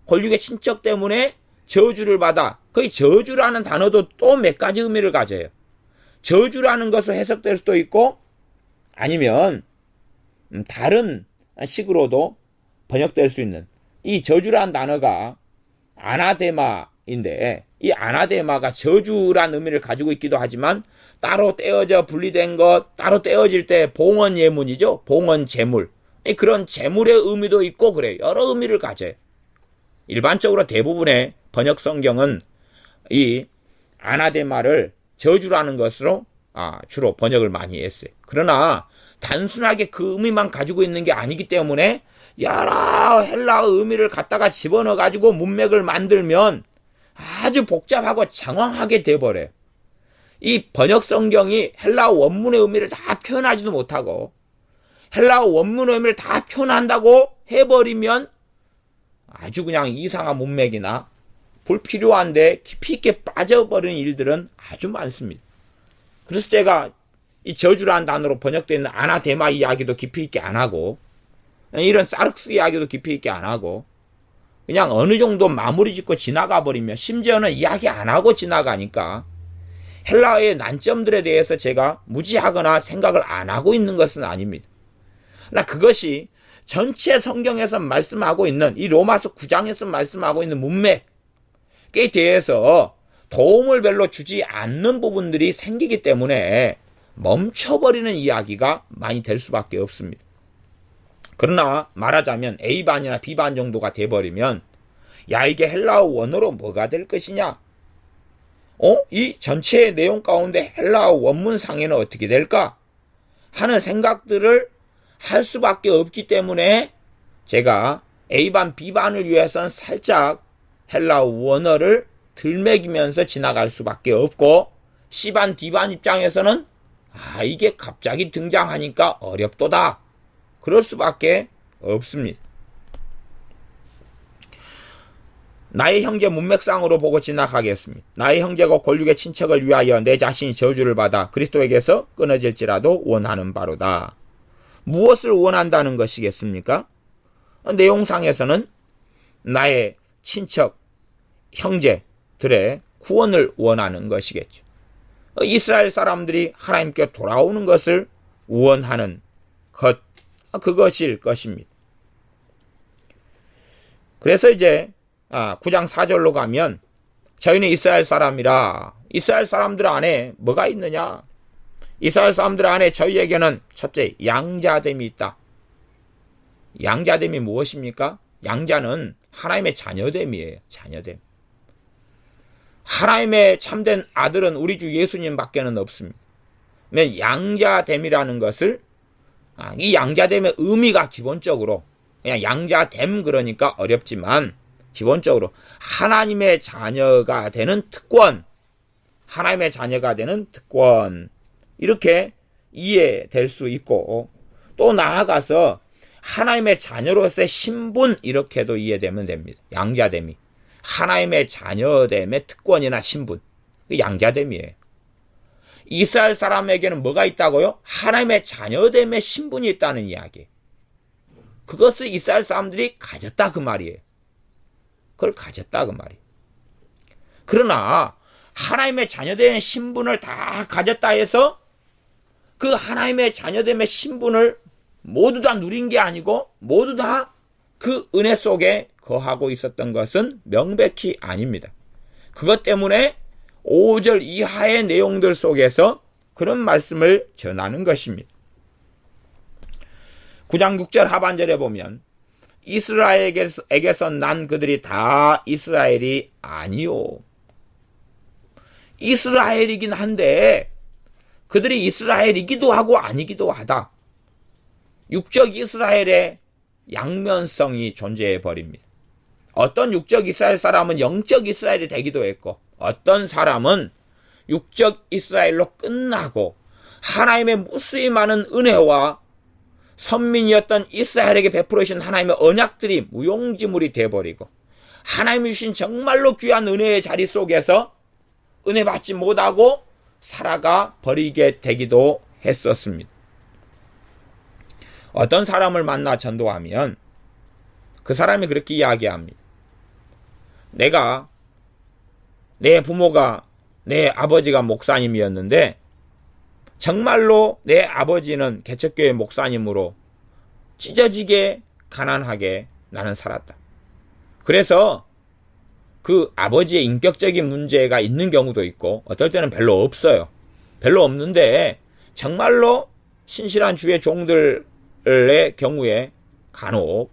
골육의 친척 때문에 저주를 받아. 거의 저주라는 단어도 또 몇 가지 의미를 가져요. 저주라는 것으로 해석될 수도 있고 아니면 다른 식으로도 번역될 수 있는, 이 저주라는 단어가 아나데마인데 이 아나데마가 저주라는 의미를 가지고 있기도 하지만 따로 떼어져 분리된 것, 따로 떼어질 때 봉헌 예문이죠. 봉헌 제물. 그런 제물의 의미도 있고 그래요. 여러 의미를 가져요. 일반적으로 대부분의 번역 성경은 이 아나데마를 저주라는 것으로 주로 번역을 많이 했어요. 그러나 단순하게 그 의미만 가지고 있는 게 아니기 때문에 여러 헬라어 의미를 갖다가 집어넣어 가지고 문맥을 만들면 아주 복잡하고 장황하게 돼버려요. 이 번역 성경이 헬라어 원문의 의미를 다 표현하지도 못하고 헬라어 원문의 의미를 다 표현한다고 해버리면 아주 그냥 이상한 문맥이나 불필요한데 깊이 있게 빠져버리는 일들은 아주 많습니다. 그래서 제가 이 저주라는 단어로 번역되어 있는 아나데마 이야기도 깊이 있게 안 하고 이런 사륵스 이야기도 깊이 있게 안 하고 그냥 어느 정도 마무리 짓고 지나가 버리면, 심지어는 이야기 안 하고 지나가니까 헬라어의 난점들에 대해서 제가 무지하거나 생각을 안 하고 있는 것은 아닙니다. 그러나 그것이 전체 성경에서 말씀하고 있는 이 로마서 9장에서 말씀하고 있는 문맥에 대해서 도움을 별로 주지 않는 부분들이 생기기 때문에 멈춰버리는 이야기가 많이 될 수밖에 없습니다. 그러나 말하자면 A반이나 B반 정도가 돼버리면 이게 헬라어 원어로 뭐가 될 것이냐? 이 전체의 내용 가운데 헬라어 원문상에는 어떻게 될까? 하는 생각들을 할 수밖에 없기 때문에 제가 A반, B반을 위해서는 살짝 헬라어 원어를 들먹이면서 지나갈 수밖에 없고 C반, D반 입장에서는 이게 갑자기 등장하니까 어렵도다. 그럴 수밖에 없습니다. 나의 형제 문맥상으로 보고 지나가겠습니다. 나의 형제가 골육의 친척을 위하여 내 자신이 저주를 받아 그리스도에게서 끊어질지라도 원하는 바로다. 무엇을 원한다는 것이겠습니까? 내용상에서는 나의 친척, 형제들의 구원을 원하는 것이겠죠. 이스라엘 사람들이 하나님께 돌아오는 것을 원하는 것, 그것일 것입니다. 그래서 이제 9장 4절로 가면 저희는 이스라엘 사람이라. 이스라엘 사람들 안에 뭐가 있느냐? 이스라엘 사람들 안에 저희에게는 첫째 양자됨이 있다. 양자됨이 무엇입니까? 양자는 하나님의 자녀됨이에요. 자녀됨. 하나님의 참된 아들은 우리 주 예수님밖에는 없습니다. 양자됨이라는 것을 이 양자됨의 의미가 기본적으로 그냥 양자됨 그러니까 어렵지만 기본적으로 하나님의 자녀가 되는 특권, 하나님의 자녀가 되는 특권, 이렇게 이해될 수 있고, 또 나아가서 하나님의 자녀로서의 신분, 이렇게도 이해되면 됩니다. 양자됨이. 하나님의 자녀됨의 특권이나 신분, 양자됨이에요. 이스라엘 사람에게는 뭐가 있다고요? 하나님의 자녀됨의 신분이 있다는 이야기. 그것을 이스라엘 사람들이 가졌다 그 말이에요. 그걸 가졌다 그 말이에요. 그러나 하나님의 자녀됨의 신분을 다 가졌다 해서 그 하나님의 자녀됨의 신분을 모두 다 누린 게 아니고 모두 다 그 은혜 속에 거하고 있었던 것은 명백히 아닙니다. 그것 때문에 5절 이하의 내용들 속에서 그런 말씀을 전하는 것입니다. 9장 6절 하반절에 보면 이스라엘에게서 난 그들이 다 이스라엘이 아니요. 이스라엘이긴 한데 그들이 이스라엘이기도 하고 아니기도 하다. 육적 이스라엘의 양면성이 존재해 버립니다. 어떤 육적 이스라엘 사람은 영적 이스라엘이 되기도 했고 어떤 사람은 육적 이스라엘로 끝나고 하나님의 무수히 많은 은혜와 선민이었던 이스라엘에게 베풀어 주신 하나님의 언약들이 무용지물이 되어버리고 하나님이 주신 정말로 귀한 은혜의 자리 속에서 은혜 받지 못하고 살아가 버리게 되기도 했었습니다. 어떤 사람을 만나 전도하면 그 사람이 그렇게 이야기합니다. 내 부모가, 내 아버지가 목사님이었는데 정말로 내 아버지는 개척교회 목사님으로 찢어지게 가난하게 나는 살았다. 그래서 그 아버지의 인격적인 문제가 있는 경우도 있고 어떨 때는 별로 없어요. 별로 없는데 정말로 신실한 주의 종들의 경우에 간혹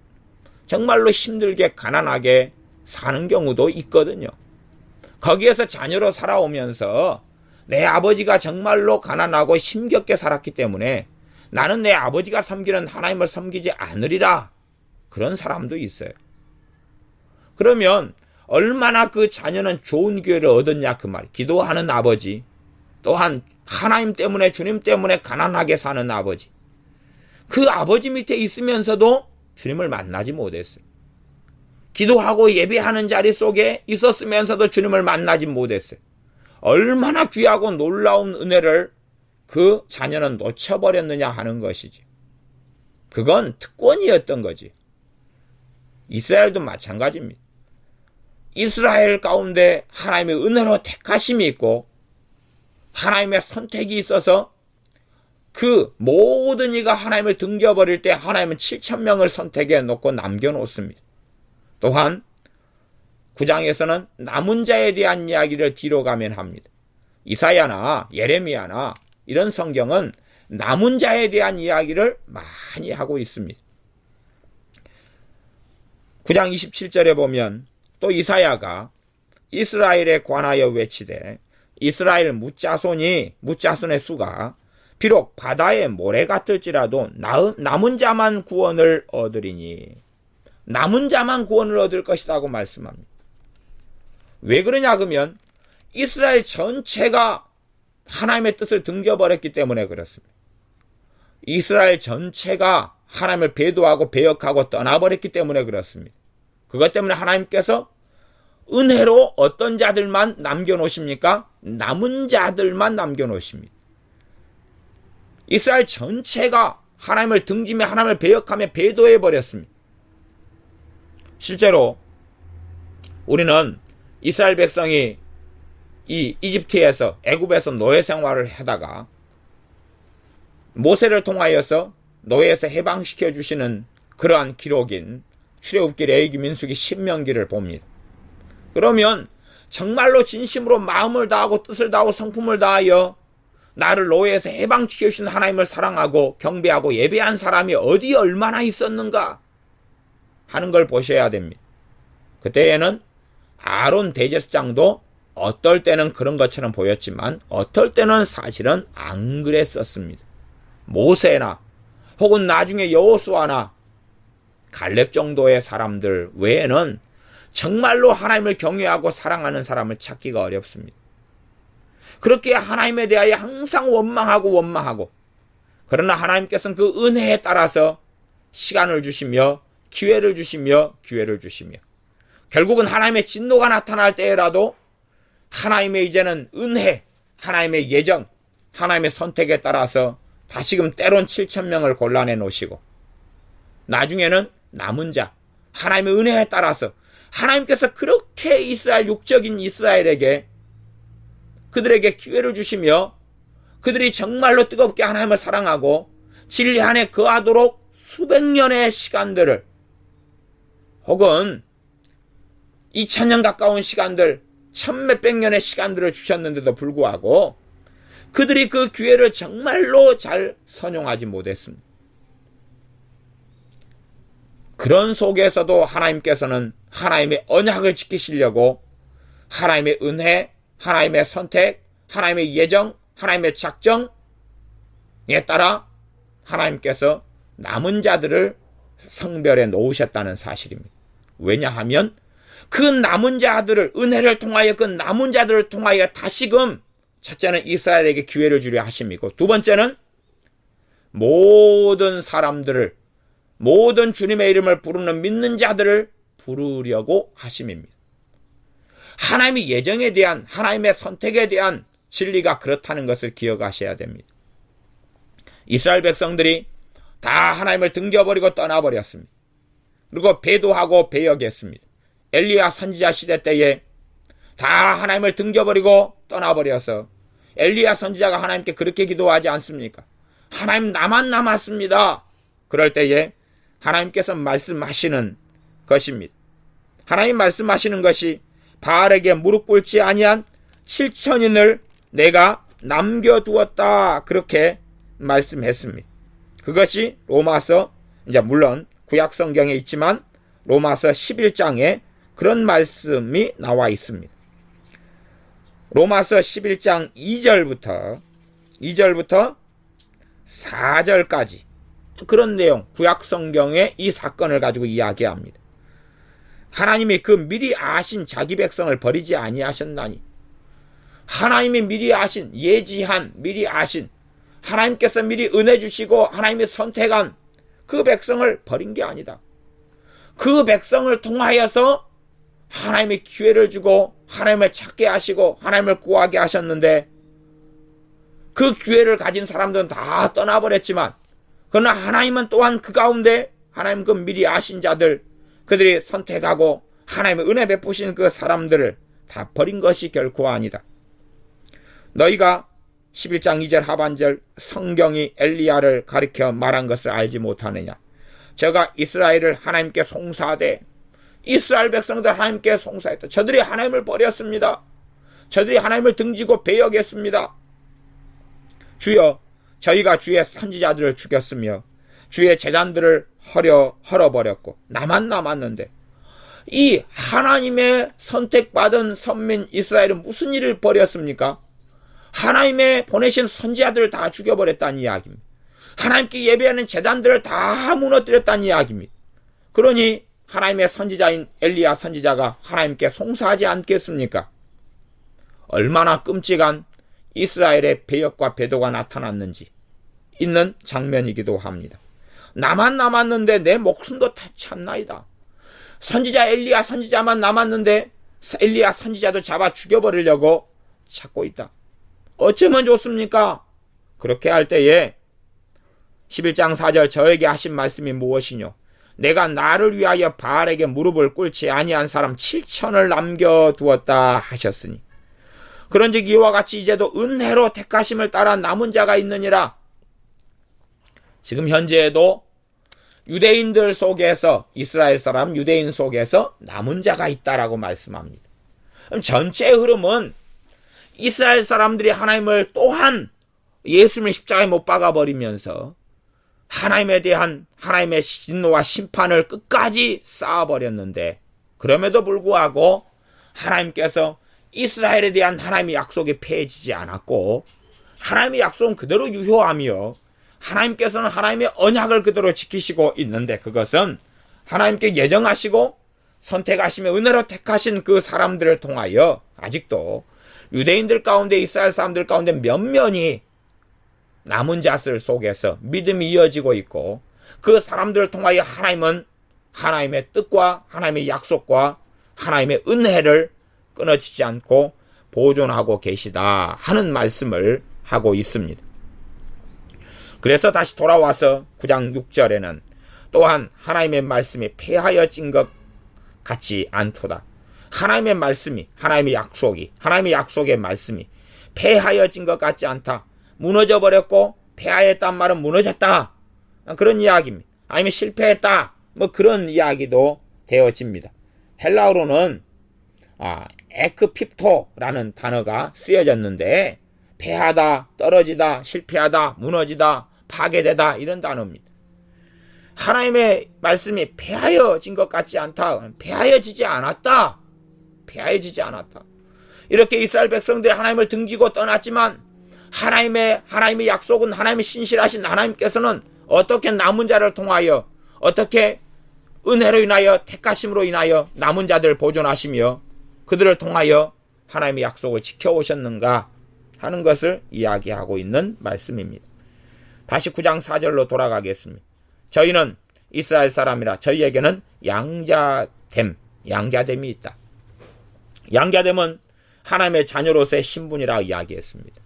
정말로 힘들게 가난하게 사는 경우도 있거든요. 거기에서 자녀로 살아오면서 내 아버지가 정말로 가난하고 힘겹게 살았기 때문에 나는 내 아버지가 섬기는 하나님을 섬기지 않으리라. 그런 사람도 있어요. 그러면 얼마나 그 자녀는 좋은 기회를 얻었냐 그 말. 기도하는 아버지, 또한 하나님 때문에 주님 때문에 가난하게 사는 아버지. 그 아버지 밑에 있으면서도 주님을 만나지 못했어요. 기도하고 예배하는 자리 속에 있었으면서도 주님을 만나지 못했어요. 얼마나 귀하고 놀라운 은혜를 그 자녀는 놓쳐버렸느냐 하는 것이지. 그건 특권이었던 거지. 이스라엘도 마찬가지입니다. 이스라엘 가운데 하나님의 은혜로 택하심이 있고 하나님의 선택이 있어서 그 모든 이가 하나님을 등져버릴 때 하나님은 7,000명을 선택해 놓고 남겨놓습니다. 또한 9장에서는 남은 자에 대한 이야기를 뒤로 가면 합니다. 이사야나 예레미야나 이런 성경은 남은 자에 대한 이야기를 많이 하고 있습니다. 9장 27절에 보면 또 이사야가 이스라엘에 관하여 외치되 이스라엘 무자손의 수가 비록 바다의 모래 같을지라도 남은 자만 구원을 얻으리니 남은 자만 구원을 얻을 것이라고 말씀합니다. 왜 그러냐 그러면 이스라엘 전체가 하나님의 뜻을 등져버렸기 때문에 그렇습니다. 이스라엘 전체가 하나님을 배도하고 배역하고 떠나버렸기 때문에 그렇습니다. 그것 때문에 하나님께서 은혜로 어떤 자들만 남겨놓으십니까? 남은 자들만 남겨놓으십니다. 이스라엘 전체가 하나님을 등지며 하나님을 배역하며 배도해버렸습니다. 실제로 우리는 이스라엘 백성이 이 이집트에서 애굽에서 노예 생활을 하다가 모세를 통하여서 노예에서 해방시켜 주시는 그러한 기록인 출애굽기, 레위기, 민수기, 신명기를 봅니다. 그러면 정말로 진심으로 마음을 다하고 뜻을 다하고 성품을 다하여 나를 노예에서 해방시켜 주신 하나님을 사랑하고 경배하고 예배한 사람이 어디 얼마나 있었는가 하는 걸 보셔야 됩니다. 그때에는 아론 대제사장도 어떨 때는 그런 것처럼 보였지만 어떨 때는 사실은 안 그랬었습니다. 모세나 혹은 나중에 여호수아나 갈렙 정도의 사람들 외에는 정말로 하나님을 경외하고 사랑하는 사람을 찾기가 어렵습니다. 그렇게 하나님에 대하여 항상 원망하고 그러나 하나님께서는 그 은혜에 따라서 시간을 주시며 기회를 주시며 결국은 하나님의 진노가 나타날 때라도 하나님의 이제는 은혜, 하나님의 예정, 하나님의 선택에 따라서 다시금 때론 7,000명을 골라내 놓으시고 나중에는 남은 자, 하나님의 은혜에 따라서 하나님께서 그렇게 육적인 이스라엘에게 그들에게 기회를 주시며 그들이 정말로 뜨겁게 하나님을 사랑하고 진리 안에 거하도록 수백 년의 시간들을 혹은 2000년 가까운 시간들, 1000몇백 년의 시간들을 주셨는데도 불구하고 그들이 그 기회를 정말로 잘 선용하지 못했습니다. 그런 속에서도 하나님께서는 하나님의 언약을 지키시려고 하나님의 은혜, 하나님의 선택, 하나님의 예정, 하나님의 작정에 따라 하나님께서 남은 자들을 성별에 놓으셨다는 사실입니다. 왜냐하면 그 남은 자들을 은혜를 통하여 그 남은 자들을 통하여 다시금 첫째는 이스라엘에게 기회를 주려 하심이고 두 번째는 모든 사람들을 모든 주님의 이름을 부르는 믿는 자들을 부르려고 하심입니다. 하나님의 예정에 대한 하나님의 선택에 대한 진리가 그렇다는 것을 기억하셔야 됩니다. 이스라엘 백성들이 다 하나님을 등져버리고 떠나버렸습니다. 그리고 배도하고 배역했습니다. 엘리야 선지자 시대 때에 다 하나님을 등져버리고 떠나버려서 엘리야 선지자가 하나님께 그렇게 기도하지 않습니까? 하나님 나만 남았습니다. 그럴 때에 하나님께서 말씀하시는 것입니다. 하나님 말씀하시는 것이 바알에게 무릎 꿇지 아니한 7,000인을 내가 남겨두었다 그렇게 말씀했습니다. 그것이 로마서 이제 물론 구약 성경에 있지만 로마서 11장에 그런 말씀이 나와 있습니다. 로마서 11장 2절부터 4절까지 그런 내용, 구약 성경의 이 사건을 가지고 이야기합니다. 하나님이 그 미리 아신 자기 백성을 버리지 아니하셨나니 하나님이 미리 아신 예지한 미리 아신 하나님께서 미리 은혜 주시고 하나님이 선택한 그 백성을 버린 게 아니다. 그 백성을 통하여서 하나님의 기회를 주고 하나님을 찾게 하시고 하나님을 구하게 하셨는데 그 기회를 가진 사람들은 다 떠나버렸지만 그러나 하나님은 또한 그 가운데 하나님 그 미리 아신 자들 그들이 선택하고 하나님의 은혜 베푸신 그 사람들을 다 버린 것이 결코 아니다. 너희가 11장 2절 하반절 성경이 엘리야를 가리켜 말한 것을 알지 못하느냐. 저가 이스라엘을 하나님께 송사하되 이스라엘 백성들 하나님께 송사했다. 저들이 하나님을 버렸습니다. 저들이 하나님을 등지고 배역했습니다. 주여 저희가 주의 선지자들을 죽였으며 주의 제자들을 헐어버렸고 나만 남았는데 이 하나님의 선택받은 선민 이스라엘은 무슨 일을 벌였습니까? 하나님의 보내신 선지자들을 다 죽여버렸다는 이야기입니다. 하나님께 예배하는 제단들을 다 무너뜨렸다는 이야기입니다. 그러니 하나님의 선지자인 엘리야 선지자가 하나님께 송사하지 않겠습니까? 얼마나 끔찍한 이스라엘의 배역과 배도가 나타났는지 있는 장면이기도 합니다. 나만 남았는데 내 목숨도 다 참나이다. 선지자 엘리야 선지자만 남았는데 엘리야 선지자도 잡아 죽여버리려고 찾고 있다. 어쩌면 좋습니까? 그렇게 할 때에 11장 4절 저에게 하신 말씀이 무엇이뇨? 내가 나를 위하여 바알에게 무릎을 꿇지 아니한 사람 7,000을 남겨두었다 하셨으니 그런즉 이와 같이 이제도 은혜로 택하심을 따라 남은 자가 있느니라. 지금 현재에도 유대인들 속에서 이스라엘 사람 유대인 속에서 남은 자가 있다라고 말씀합니다. 그럼 전체 흐름은 이스라엘 사람들이 하나님을 또한 예수님을 십자가에 못 박아버리면서 하나님에 대한 하나님의 진노와 심판을 끝까지 쌓아버렸는데 그럼에도 불구하고 하나님께서 이스라엘에 대한 하나님의 약속이 폐해지지 않았고 하나님의 약속은 그대로 유효하며 하나님께서는 하나님의 언약을 그대로 지키시고 있는데 그것은 하나님께 예정하시고 선택하시며 은혜로 택하신 그 사람들을 통하여 아직도 유대인들 가운데, 이스라엘 사람들 가운데 몇몇이 남은 자들 속에서 믿음이 이어지고 있고, 그 사람들을 통하여 하나님은 하나님의 뜻과 하나님의 약속과 하나님의 은혜를 끊어지지 않고 보존하고 계시다 하는 말씀을 하고 있습니다. 그래서 다시 돌아와서 9장 6절에는 또한 하나님의 말씀이 폐하여진 것 같지 않도다. 하나님의 말씀이, 하나님의 약속의 말씀이 폐하여진 것 같지 않다. 무너져 버렸고 폐하였단 말은 무너졌다, 그런 이야기입니다. 아니면 실패했다, 뭐 그런 이야기도 되어집니다. 헬라어로는 에크핍토라는 단어가 쓰여졌는데, 패하다, 떨어지다, 실패하다, 무너지다, 파괴되다, 이런 단어입니다. 하나님의 말씀이 폐하여진 것 같지 않다. 폐하여지지 않았다. 이렇게 이스라엘 백성들이 하나님을 등지고 떠났지만 하나님의 약속은, 하나님의 신실하신 하나님께서는 어떻게 남은 자를 통하여, 어떻게 은혜로 인하여, 택하심으로 인하여 남은 자들을 보존하시며 그들을 통하여 하나님의 약속을 지켜오셨는가 하는 것을 이야기하고 있는 말씀입니다. 다시 9장 4절로 돌아가겠습니다. 저희는 이스라엘 사람이라 저희에게는 양자됨이 있다. 양자됨은 하나님의 자녀로서의 신분이라 이야기했습니다.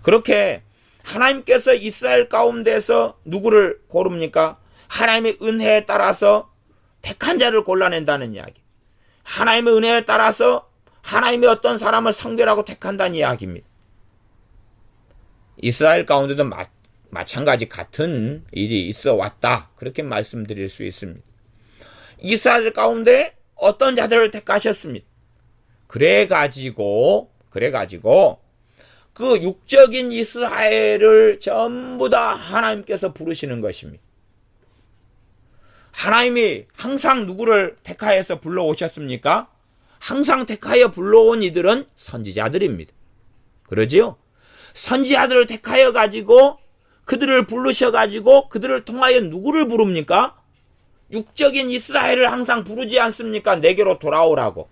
그렇게 하나님께서 이스라엘 가운데서 누구를 고릅니까? 하나님의 은혜에 따라서 택한 자를 골라낸다는 이야기. 하나님의 은혜에 따라서 하나님의 어떤 사람을 성별하고 택한다는 이야기입니다. 이스라엘 가운데도 마찬가지 같은 일이 있어 왔다, 그렇게 말씀드릴 수 있습니다. 이스라엘 가운데 어떤 자들을 택하셨습니다. 그래가지고 그 육적인 이스라엘을 전부 다 하나님께서 부르시는 것입니다. 하나님이 항상 누구를 택하여서 불러오셨습니까? 항상 택하여 불러온 이들은 선지자들입니다. 그러지요? 선지자들을 택하여 가지고 그들을 부르셔 가지고 그들을 통하여 누구를 부릅니까? 육적인 이스라엘을 항상 부르지 않습니까? 내게로 돌아오라고.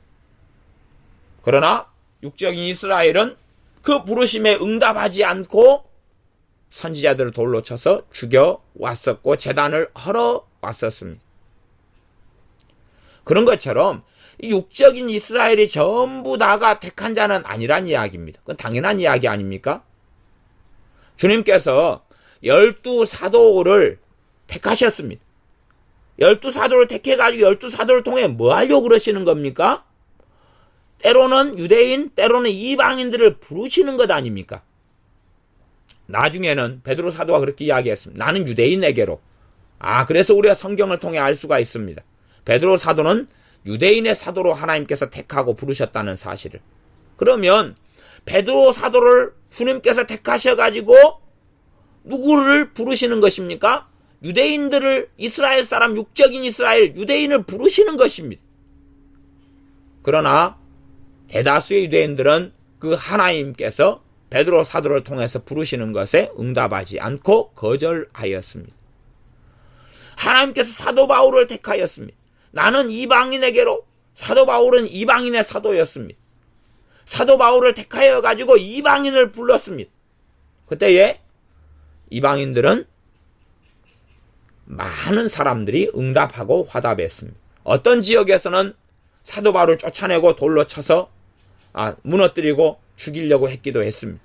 그러나 육적인 이스라엘은 그 부르심에 응답하지 않고 선지자들을 돌로 쳐서 죽여 왔었고 제단을 헐어 왔었습니다. 그런 것처럼 육적인 이스라엘이 전부 다가 택한 자는 아니란 이야기입니다. 그건 당연한 이야기 아닙니까? 주님께서 12사도를 택하셨습니다. 12사도를 택해가지고 12사도를 통해 뭐 하려고 그러시는 겁니까? 때로는 유대인, 때로는 이방인들을 부르시는 것 아닙니까? 나중에는 베드로 사도가 그렇게 이야기했습니다. 나는 유대인에게로. 그래서 우리가 성경을 통해 알 수가 있습니다. 베드로 사도는 유대인의 사도로 하나님께서 택하고 부르셨다는 사실을. 그러면 베드로 사도를 주님께서 택하셔가지고 누구를 부르시는 것입니까? 유대인들을, 이스라엘 사람, 육적인 이스라엘, 유대인을 부르시는 것입니다. 그러나 대다수의 유대인들은 그 하나님께서 베드로 사도를 통해서 부르시는 것에 응답하지 않고 거절하였습니다. 하나님께서 사도 바울을 택하였습니다. 나는 이방인에게로. 사도 바울은 이방인의 사도였습니다. 사도 바울을 택하여 가지고 이방인을 불렀습니다. 그때에 이방인들은 많은 사람들이 응답하고 화답했습니다. 어떤 지역에서는 사도 바울을 쫓아내고 돌로 쳐서 무너뜨리고 죽이려고 했기도 했습니다.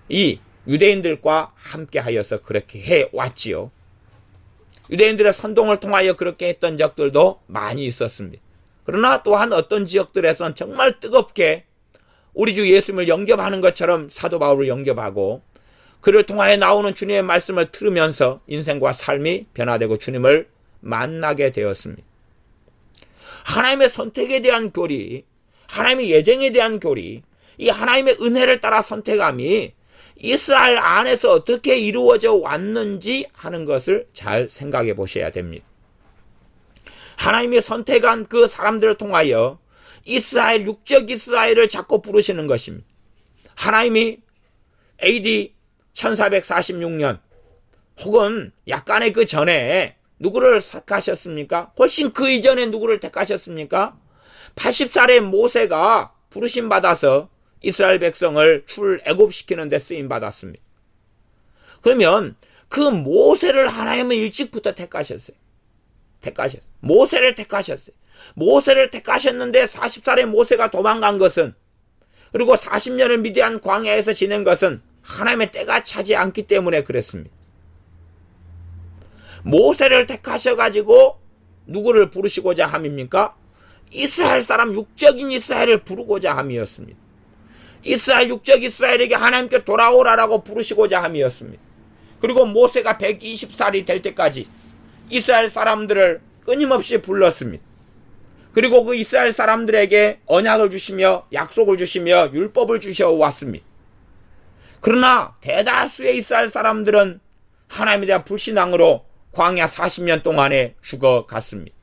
이 유대인들과 함께 하여서 그렇게 해왔지요. 유대인들의 선동을 통하여 그렇게 했던 적들도 많이 있었습니다. 그러나 또한 어떤 지역들에서는 정말 뜨겁게 우리 주 예수님을 영접하는 것처럼 사도 바울을 영접하고 그를 통하여 나오는 주님의 말씀을 들으면서 인생과 삶이 변화되고 주님을 만나게 되었습니다. 하나님의 선택에 대한 교리, 하나님의 예정에 대한 교리, 이 하나님의 은혜를 따라 선택함이 이스라엘 안에서 어떻게 이루어져 왔는지 하는 것을 잘 생각해 보셔야 됩니다. 하나님이 선택한 그 사람들을 통하여 이스라엘, 육적 이스라엘을 자꾸 부르시는 것입니다. 하나님이 AD 1446년 혹은 약간의 그 전에 누구를 택하셨습니까? 훨씬 그 이전에 누구를 택하셨습니까? 80살의 모세가 부르심 받아서 이스라엘 백성을 출애굽시키는 데 쓰임 받았습니다. 그러면 그 모세를 하나님은 일찍부터 택하셨어요. 모세를 택하셨어요. 모세를 택하셨는데 40살의 모세가 도망간 것은, 그리고 40년을 미디안 광야에서 지낸 것은 하나님의 때가 차지 않기 때문에 그랬습니다. 모세를 택하셔가지고 누구를 부르시고자 함입니까? 이스라엘 사람, 육적인 이스라엘을 부르고자 함이었습니다. 이스라엘, 육적 이스라엘에게 하나님께 돌아오라라고 부르시고자 함이었습니다. 그리고 모세가 120살이 될 때까지 이스라엘 사람들을 끊임없이 불렀습니다. 그리고 그 이스라엘 사람들에게 언약을 주시며 약속을 주시며 율법을 주셔왔습니다. 그러나 대다수의 이스라엘 사람들은 하나님에 대한 불신앙으로 광야 40년 동안에 죽어갔습니다.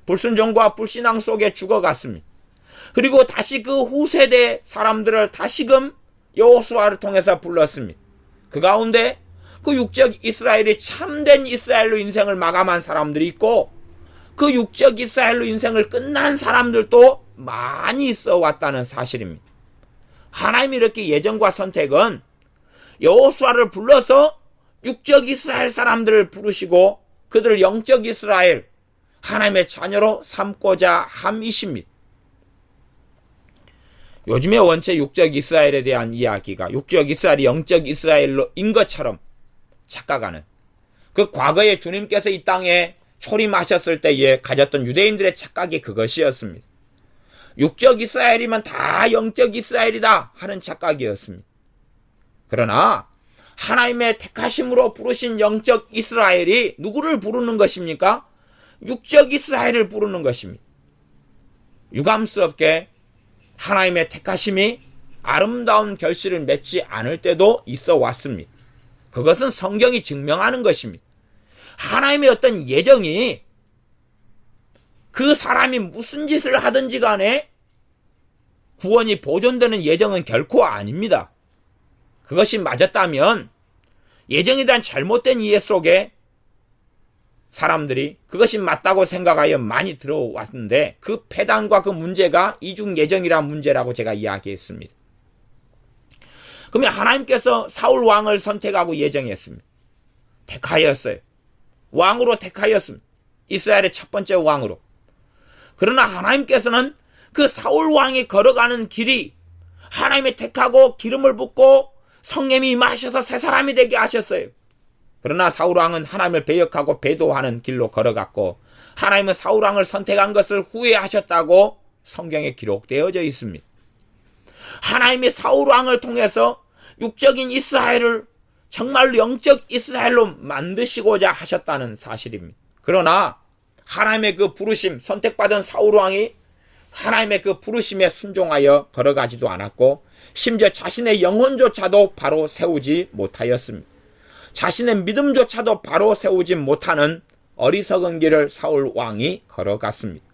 불순종과 불신앙 속에 죽어갔습니다. 그리고 다시 그 후세대 사람들을 다시금 여호수아를 통해서 불렀습니다. 그 가운데 그 육적 이스라엘이 참된 이스라엘로 인생을 마감한 사람들이 있고, 그 육적 이스라엘로 인생을 끝난 사람들도 많이 있어 왔다는 사실입니다. 하나님이 이렇게 예정과 선택은 여호수아를 불러서 육적 이스라엘 사람들을 부르시고 그들을 영적 이스라엘, 하나님의 자녀로 삼고자 함이십니다. 요즘에 원체 육적 이스라엘에 대한 이야기가 육적 이스라엘이 영적 이스라엘인 것처럼 착각하는, 그 과거에 주님께서 이 땅에 초림하셨을 때에 가졌던 유대인들의 착각이 그것이었습니다. 육적 이스라엘이면 다 영적 이스라엘이다 하는 착각이었습니다. 그러나 하나님의 택하심으로 부르신 영적 이스라엘이 누구를 부르는 것입니까? 육적 이스라엘을 부르는 것입니다. 유감스럽게 하나님의 택하심이 아름다운 결실을 맺지 않을 때도 있어 왔습니다. 그것은 성경이 증명하는 것입니다. 하나님의 어떤 예정이 그 사람이 무슨 짓을 하든지 간에 구원이 보존되는 예정은 결코 아닙니다. 그것이 맞았다면 예정에 대한 잘못된 이해 속에 사람들이 그것이 맞다고 생각하여 많이 들어왔는데, 그 폐단과 그 문제가 이중 예정이란 문제라고 제가 이야기했습니다. 그러면 하나님께서 사울 왕을 선택하고 예정했습니다. 택하였어요. 왕으로 택하였습니다. 이스라엘의 첫 번째 왕으로. 그러나 하나님께서는 그 사울 왕이 걸어가는 길이 하나님의 택하고 기름을 붓고 성령이 임하셔서 새 사람이 되게 하셨어요. 그러나 사울왕은 하나님을 배역하고 배도하는 길로 걸어갔고, 하나님은 사울왕을 선택한 것을 후회하셨다고 성경에 기록되어져 있습니다. 하나님이 사울왕을 통해서 육적인 이스라엘을 정말로 영적 이스라엘로 만드시고자 하셨다는 사실입니다. 그러나 하나님의 그 부르심, 선택받은 사울왕이 하나님의 그 부르심에 순종하여 걸어가지도 않았고, 심지어 자신의 영혼조차도 바로 세우지 못하였습니다. 자신의 믿음조차도 바로 세우지 못하는 어리석은 길을 사울 왕이 걸어갔습니다.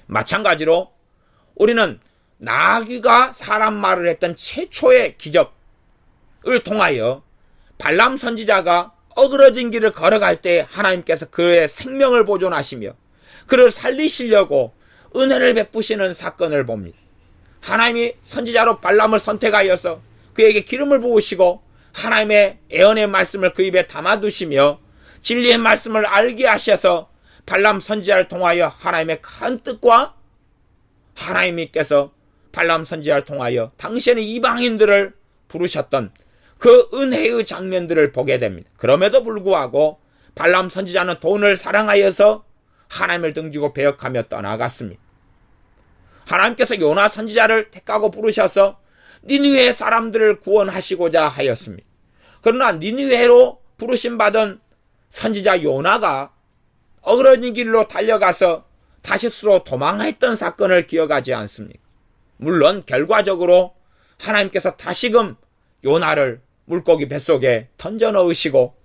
마찬가지로 우리는 나귀가 사람 말을 했던 최초의 기적을 통하여 발람 선지자가 어그러진 길을 걸어갈 때 하나님께서 그의 생명을 보존하시며 그를 살리시려고 은혜를 베푸시는 사건을 봅니다. 하나님이 선지자로 발람을 선택하여서 그에게 기름을 부으시고 하나님의 애언의 말씀을 그 입에 담아두시며 진리의 말씀을 알게 하셔서 발람 선지자를 통하여 하나님의 큰 뜻과 하나님께서 발람 선지자를 통하여 당시에는 이방인들을 부르셨던 그 은혜의 장면들을 보게 됩니다. 그럼에도 불구하고 발람 선지자는 돈을 사랑하여서 하나님을 등지고 배역하며 떠나갔습니다. 하나님께서 요나 선지자를 택하고 부르셔서 니느웨 사람들을 구원하시고자 하였습니다. 그러나 니느웨로 부르심받은 선지자 요나가 어그러진 길로 달려가서 다시스로 도망했던 사건을 기억하지 않습니까? 물론 결과적으로 하나님께서 다시금 요나를 물고기 뱃속에 던져 넣으시고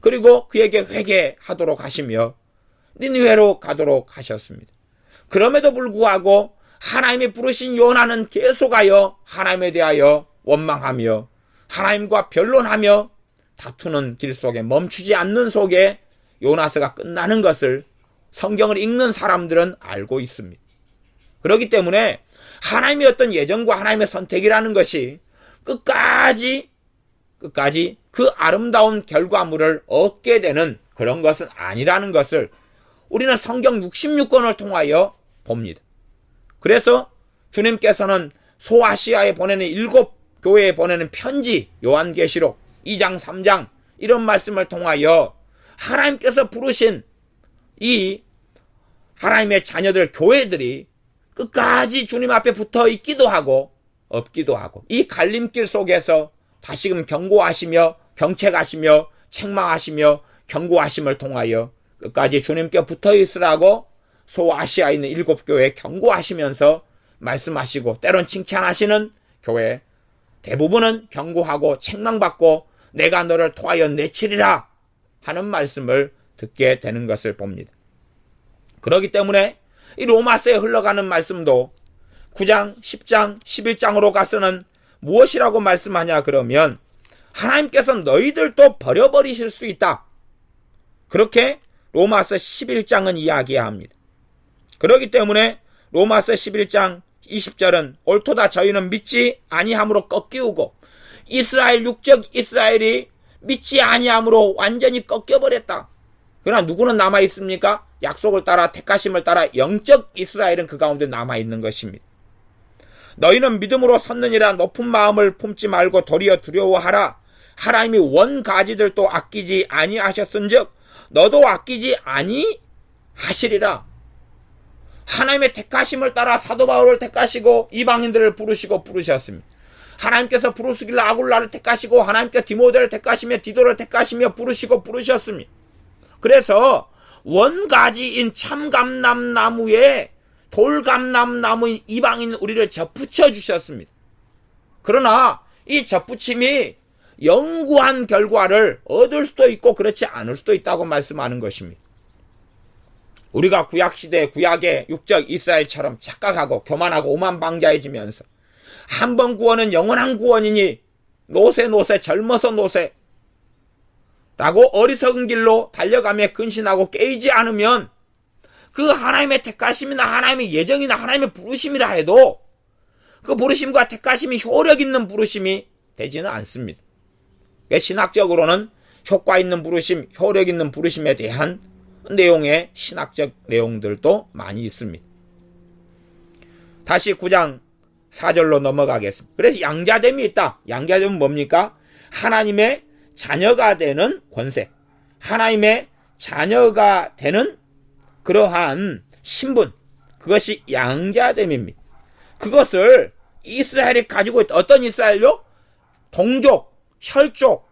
그리고 그에게 회개하도록 하시며 니느웨로 가도록 하셨습니다. 그럼에도 불구하고 하나님이 부르신 요나는 계속하여 하나님에 대하여 원망하며 하나님과 변론하며 다투는 길 속에 멈추지 않는 속에 요나서가 끝나는 것을 성경을 읽는 사람들은 알고 있습니다. 그렇기 때문에 하나님의 어떤 예정과 하나님의 선택이라는 것이 끝까지 그 아름다운 결과물을 얻게 되는 그런 것은 아니라는 것을 우리는 성경 66권을 통하여 봅니다. 그래서 주님께서는 소아시아에 보내는 7교회에 보내는 편지, 요한계시록 2장 3장 이런 말씀을 통하여 하나님께서 부르신 이 하나님의 자녀들 교회들이 끝까지 주님 앞에 붙어 있기도 하고 없기도 하고 이 갈림길 속에서 다시금 경고하시며 경책하시며 책망하시며 경고하심을 통하여 끝까지 주님께 붙어 있으라고 소아시아에 있는 7교회에 경고하시면서 말씀하시고 때론 칭찬하시는 교회 대부분은 경고하고 책망받고 내가 너를 토하여 내치리라 하는 말씀을 듣게 되는 것을 봅니다. 그렇기 때문에 이 로마서에 흘러가는 말씀도 9장, 10장, 11장으로 가서는 무엇이라고 말씀하냐 그러면 하나님께서 너희들도 버려버리실 수 있다. 그렇게 로마서 11장은 이야기합니다. 그렇기 때문에 로마서 11장 20절은 옳도다 저희는 믿지 아니함으로 꺾이우고 이스라엘 육적 이스라엘이 믿지 아니함으로 완전히 꺾여버렸다. 그러나 누구는 남아있습니까? 약속을 따라 택하심을 따라 영적 이스라엘은 그 가운데 남아있는 것입니다. 너희는 믿음으로 섰느니라 높은 마음을 품지 말고 도리어 두려워하라. 하나님이 원가지들도 아끼지 아니하셨은즉 너도 아끼지 아니하시리라. 하나님의 택하심을 따라 사도 바울을 택하시고 이방인들을 부르셨습니다. 하나님께서 부르시길래 아굴라를 택하시고 하나님께서 디모데를 택하시며 디도를 택하시며 부르셨습니다. 그래서 원가지인 참감람나무에 돌감람나무인 이방인 우리를 접붙여 주셨습니다. 그러나 이 접붙임이 영구한 결과를 얻을 수도 있고 그렇지 않을 수도 있다고 말씀하는 것입니다. 우리가 구약시대 구약의 육적 이스라엘처럼 착각하고 교만하고 오만방자해지면서 한 번 구원은 영원한 구원이니 노세 젊어서 노세 라고 어리석은 길로 달려가며 근신하고 깨이지 않으면 그 하나님의 택하심이나 하나님의 예정이나 하나님의 부르심이라 해도 그 부르심과 택하심이 효력 있는 부르심이 되지는 않습니다. 신학적으로는 효과 있는 부르심, 효력 있는 부르심에 대한 내용의 신학적 내용들도 많이 있습니다. 다시 9장 4절로 넘어가겠습니다. 그래서 양자됨이 있다. 양자됨은 뭡니까? 하나님의 자녀가 되는 권세, 하나님의 자녀가 되는 그러한 신분, 그것이 양자됨입니다. 그것을 이스라엘이 가지고 있다. 어떤 이스라엘요? 동족, 혈족,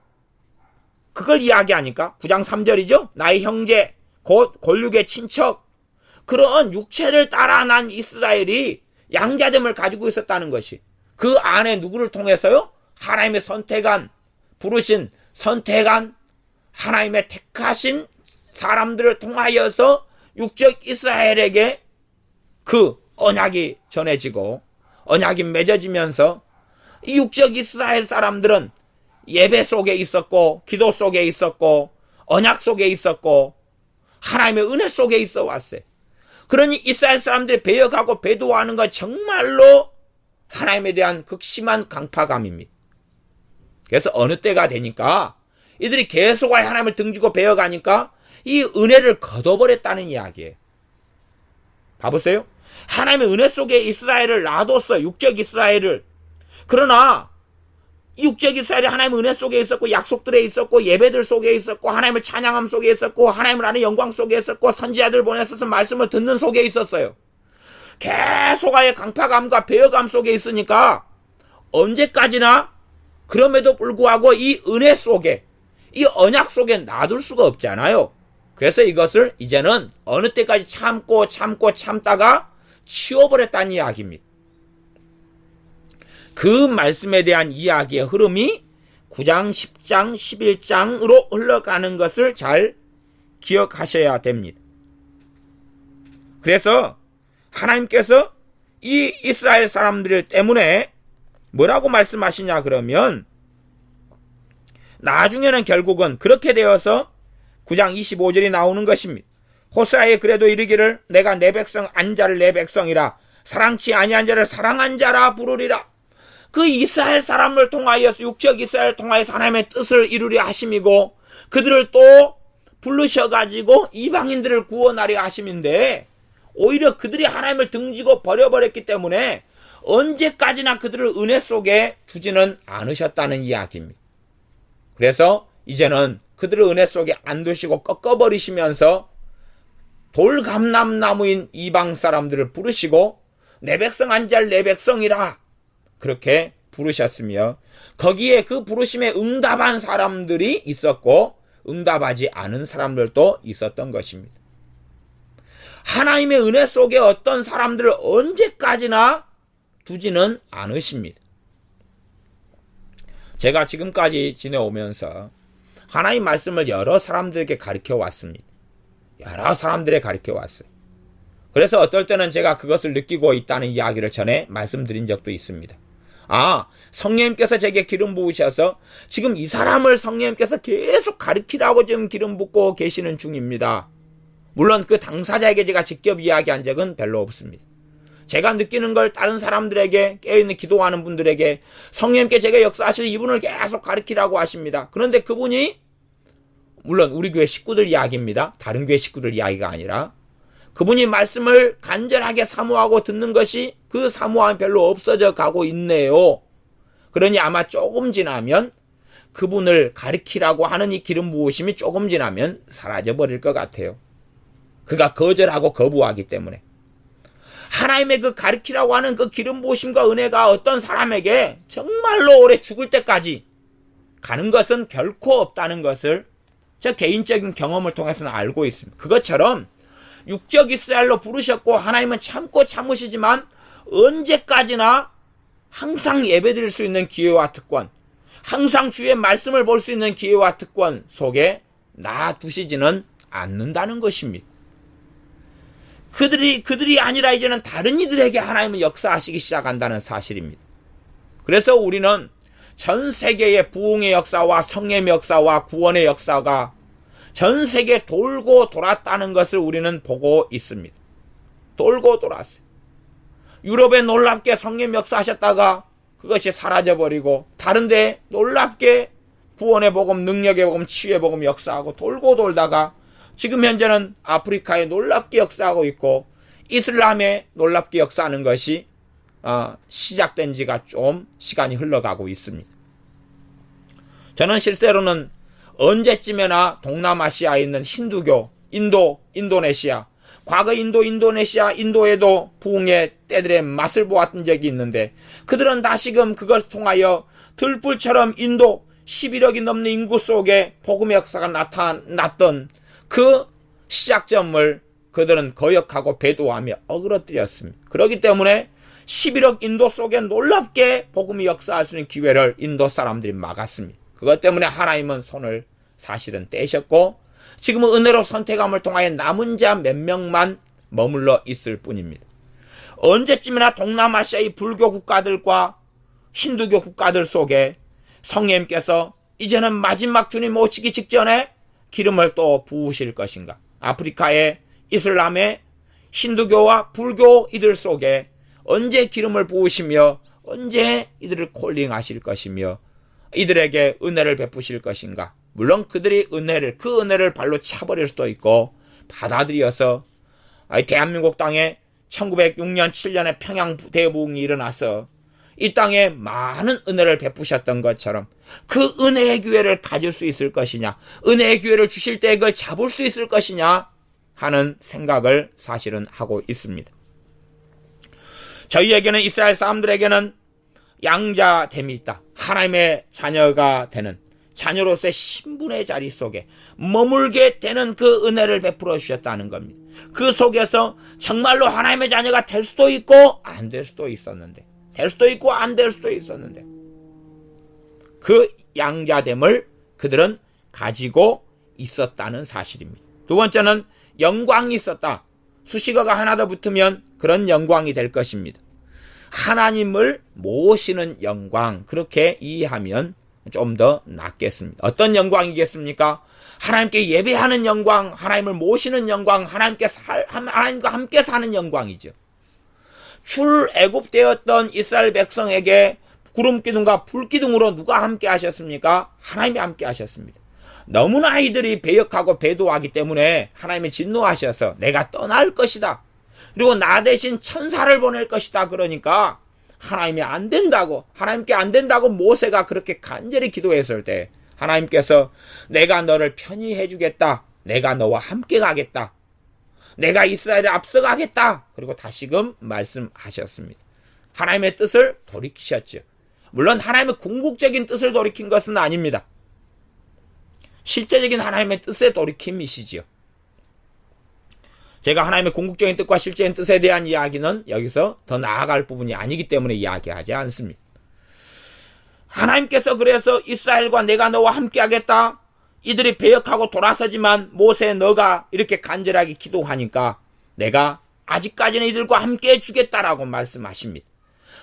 그걸 이야기하니까 9장 3절이죠. 나의 형제, 곧 골육의 친척, 그런 육체를 따라 난 이스라엘이 양자됨을 가지고 있었다는 것이 그 안에 누구를 통해서요? 하나님의 선택한, 부르신, 선택한 하나님의 택하신 사람들을 통하여서 육적 이스라엘에게 그 언약이 전해지고 언약이 맺어지면서 이 육적 이스라엘 사람들은 예배 속에 있었고 기도 속에 있었고 언약 속에 있었고 하나님의 은혜 속에 있어 왔어요. 그러니 이스라엘 사람들이 배역하고 배도하는 건 정말로 하나님에 대한 극심한 강파감입니다. 그래서 어느 때가 되니까 이들이 계속 하나님을 등지고 배워가니까 이 은혜를 거둬버렸다는 이야기예요. 봐보세요. 하나님의 은혜 속에 이스라엘을 놔뒀어요. 육적 이스라엘을. 그러나 이 육적 이스라엘이 하나님의 은혜 속에 있었고 약속들에 있었고 예배들 속에 있었고 하나님을 찬양함 속에 있었고 하나님을 아는 영광 속에 있었고 선지자들 보내서 말씀을 듣는 속에 있었어요. 계속 강파감과 배어감 속에 있으니까 언제까지나 그럼에도 불구하고 이 은혜 속에 이 언약 속에 놔둘 수가 없잖아요. 그래서 이것을 이제는 어느 때까지 참다가 치워버렸다는 이야기입니다. 그 말씀에 대한 이야기의 흐름이 9장, 10장, 11장으로 흘러가는 것을 잘 기억하셔야 됩니다. 그래서 하나님께서 이 이스라엘 사람들 때문에 뭐라고 말씀하시냐 그러면 나중에는 결국은 그렇게 되어서 9장 25절이 나오는 것입니다. 호세아에 그래도 이르기를 내가 내 백성 안 자를 내 백성이라 사랑치 아니한 자를 사랑한 자라 부르리라. 그 이스라엘 사람을 통하여 육적 이스라엘 통하여서 하나님의 뜻을 이루려 하심이고 그들을 또 부르셔가지고 이방인들을 구원하려 하심인데 오히려 그들이 하나님을 등지고 버려버렸기 때문에 언제까지나 그들을 은혜 속에 두지는 않으셨다는 이야기입니다. 그래서 이제는 그들을 은혜 속에 안 두시고 꺾어버리시면서 돌감람나무인 이방 사람들을 부르시고 내 백성 안 잘 내 백성이라 그렇게 부르셨으며 거기에 그 부르심에 응답한 사람들이 있었고 응답하지 않은 사람들도 있었던 것입니다. 하나님의 은혜 속에 어떤 사람들을 언제까지나 두지는 않으십니다. 제가 지금까지 지내오면서 하나님 말씀을 여러 사람들에게 가르쳐 왔습니다. 여러 사람들에 가르쳐 왔어요. 그래서 어떨 때는 제가 그것을 느끼고 있다는 이야기를 전에 말씀드린 적도 있습니다. 성령님께서 제게 기름 부으셔서 지금 이 사람을 성령님께서 계속 가르치라고 지금 기름 붓고 계시는 중입니다. 물론 그 당사자에게 제가 직접 이야기한 적은 별로 없습니다. 제가 느끼는 걸 다른 사람들에게 깨어있는 기도하는 분들에게 성령님께 제가 역사하실 이분을 계속 가르치라고 하십니다. 그런데 그분이 물론 우리 교회 식구들 이야기입니다. 다른 교회 식구들 이야기가 아니라 그분이 말씀을 간절하게 사모하고 듣는 것이 그 사모함이 별로 없어져 가고 있네요. 그러니 아마 조금 지나면 그분을 가르치라고 하는 이 기름 부으심이 조금 지나면 사라져 버릴 것 같아요. 그가 거절하고 거부하기 때문에. 하나님의 그 가르치라고 하는 그 기름 부으심과 은혜가 어떤 사람에게 정말로 오래 죽을 때까지 가는 것은 결코 없다는 것을 저 개인적인 경험을 통해서는 알고 있습니다. 그것처럼 육적 이스라엘로 부르셨고 하나님은 참고 참으시지만 언제까지나 항상 예배드릴 수 있는 기회와 특권, 항상 주의 말씀을 볼 수 있는 기회와 특권 속에 놔두시지는 않는다는 것입니다. 그들이 아니라 이제는 다른 이들에게 하나님은 역사하시기 시작한다는 사실입니다. 그래서 우리는 전 세계의 부흥의 역사와 성령의 역사와 구원의 역사가 전 세계 돌고 돌았다는 것을 우리는 보고 있습니다. 돌고 돌았어요. 유럽에 놀랍게 성령 역사하셨다가 그것이 사라져버리고 다른데 놀랍게 구원의 복음, 능력의 복음, 치유의 복음 역사하고 돌고 돌다가 지금 현재는 아프리카에 놀랍게 역사하고 있고 이슬람에 놀랍게 역사하는 것이 시작된 지가 좀 시간이 흘러가고 있습니다. 저는 실제로는 언제쯤에나 동남아시아에 있는 힌두교, 인도네시아, 과거 인도네시아, 인도에도 부흥의 때들의 맛을 보았던 적이 있는데 그들은 다시금 그것을 통하여 들불처럼 인도 11억이 넘는 인구 속에 복음의 역사가 나타났던 그 시작점을 그들은 거역하고 배도하며 어그러뜨렸습니다. 그렇기 때문에 11억 인도 속에 놀랍게 복음이 역사할 수 있는 기회를 인도 사람들이 막았습니다. 그것 때문에 하나님은 손을 사실은 떼셨고 지금은 은혜로 선택함을 통하여 남은 자 몇 명만 머물러 있을 뿐입니다. 언제쯤이나 동남아시아의 불교 국가들과 힌두교 국가들 속에 성령님께서 이제는 마지막 주님 오시기 직전에 기름을 또 부으실 것인가? 아프리카의 이슬람의 힌두교와 불교 이들 속에 언제 기름을 부으시며 언제 이들을 콜링하실 것이며 이들에게 은혜를 베푸실 것인가? 물론 그들이 그 은혜를 발로 차버릴 수도 있고 받아들여서 대한민국 땅에 1906년 7년에 평양 대부흥이 일어나서 이 땅에 많은 은혜를 베푸셨던 것처럼 그 은혜의 기회를 가질 수 있을 것이냐, 은혜의 기회를 주실 때 그걸 잡을 수 있을 것이냐 하는 생각을 사실은 하고 있습니다. 저희에게는 이스라엘 사람들에게는 양자됨이 있다. 하나님의 자녀가 되는 자녀로서의 신분의 자리 속에 머물게 되는 그 은혜를 베풀어 주셨다는 겁니다. 그 속에서 정말로 하나님의 자녀가 될 수도 있고 안 될 수도 있었는데 될 수도 있고 안 될 수도 있었는데 그 양자됨을 그들은 가지고 있었다는 사실입니다. 두 번째는 영광이 있었다. 수식어가 하나 더 붙으면 그런 영광이 될 것입니다. 하나님을 모시는 영광, 그렇게 이해하면 좀 더 낫겠습니다. 어떤 영광이겠습니까? 하나님께 예배하는 영광, 하나님을 모시는 영광, 하나님과 함께 사는 영광이죠. 출애굽되었던 이스라엘 백성에게 구름기둥과 불기둥으로 누가 함께 하셨습니까? 하나님이 함께 하셨습니다. 너무나 이들이 배역하고 배도하기 때문에 하나님이 진노하셔서 내가 떠날 것이다. 그리고 나 대신 천사를 보낼 것이다. 그러니까 하나님이 안 된다고, 하나님께 안 된다고 모세가 그렇게 간절히 기도했을 때 하나님께서 내가 너를 편히 해주겠다. 내가 너와 함께 가겠다. 내가 이스라엘에 앞서가겠다. 그리고 다시금 말씀하셨습니다. 하나님의 뜻을 돌이키셨죠. 물론 하나님의 궁극적인 뜻을 돌이킨 것은 아닙니다. 실제적인 하나님의 뜻에 돌이킴이시지요. 제가 하나님의 궁극적인 뜻과 실제적인 뜻에 대한 이야기는 여기서 더 나아갈 부분이 아니기 때문에 이야기하지 않습니다. 하나님께서 그래서 이스라엘과 내가 너와 함께 하겠다. 이들이 배역하고 돌아서지만 모세 너가 이렇게 간절하게 기도하니까 내가 아직까지는 이들과 함께 해주겠다라고 말씀하십니다.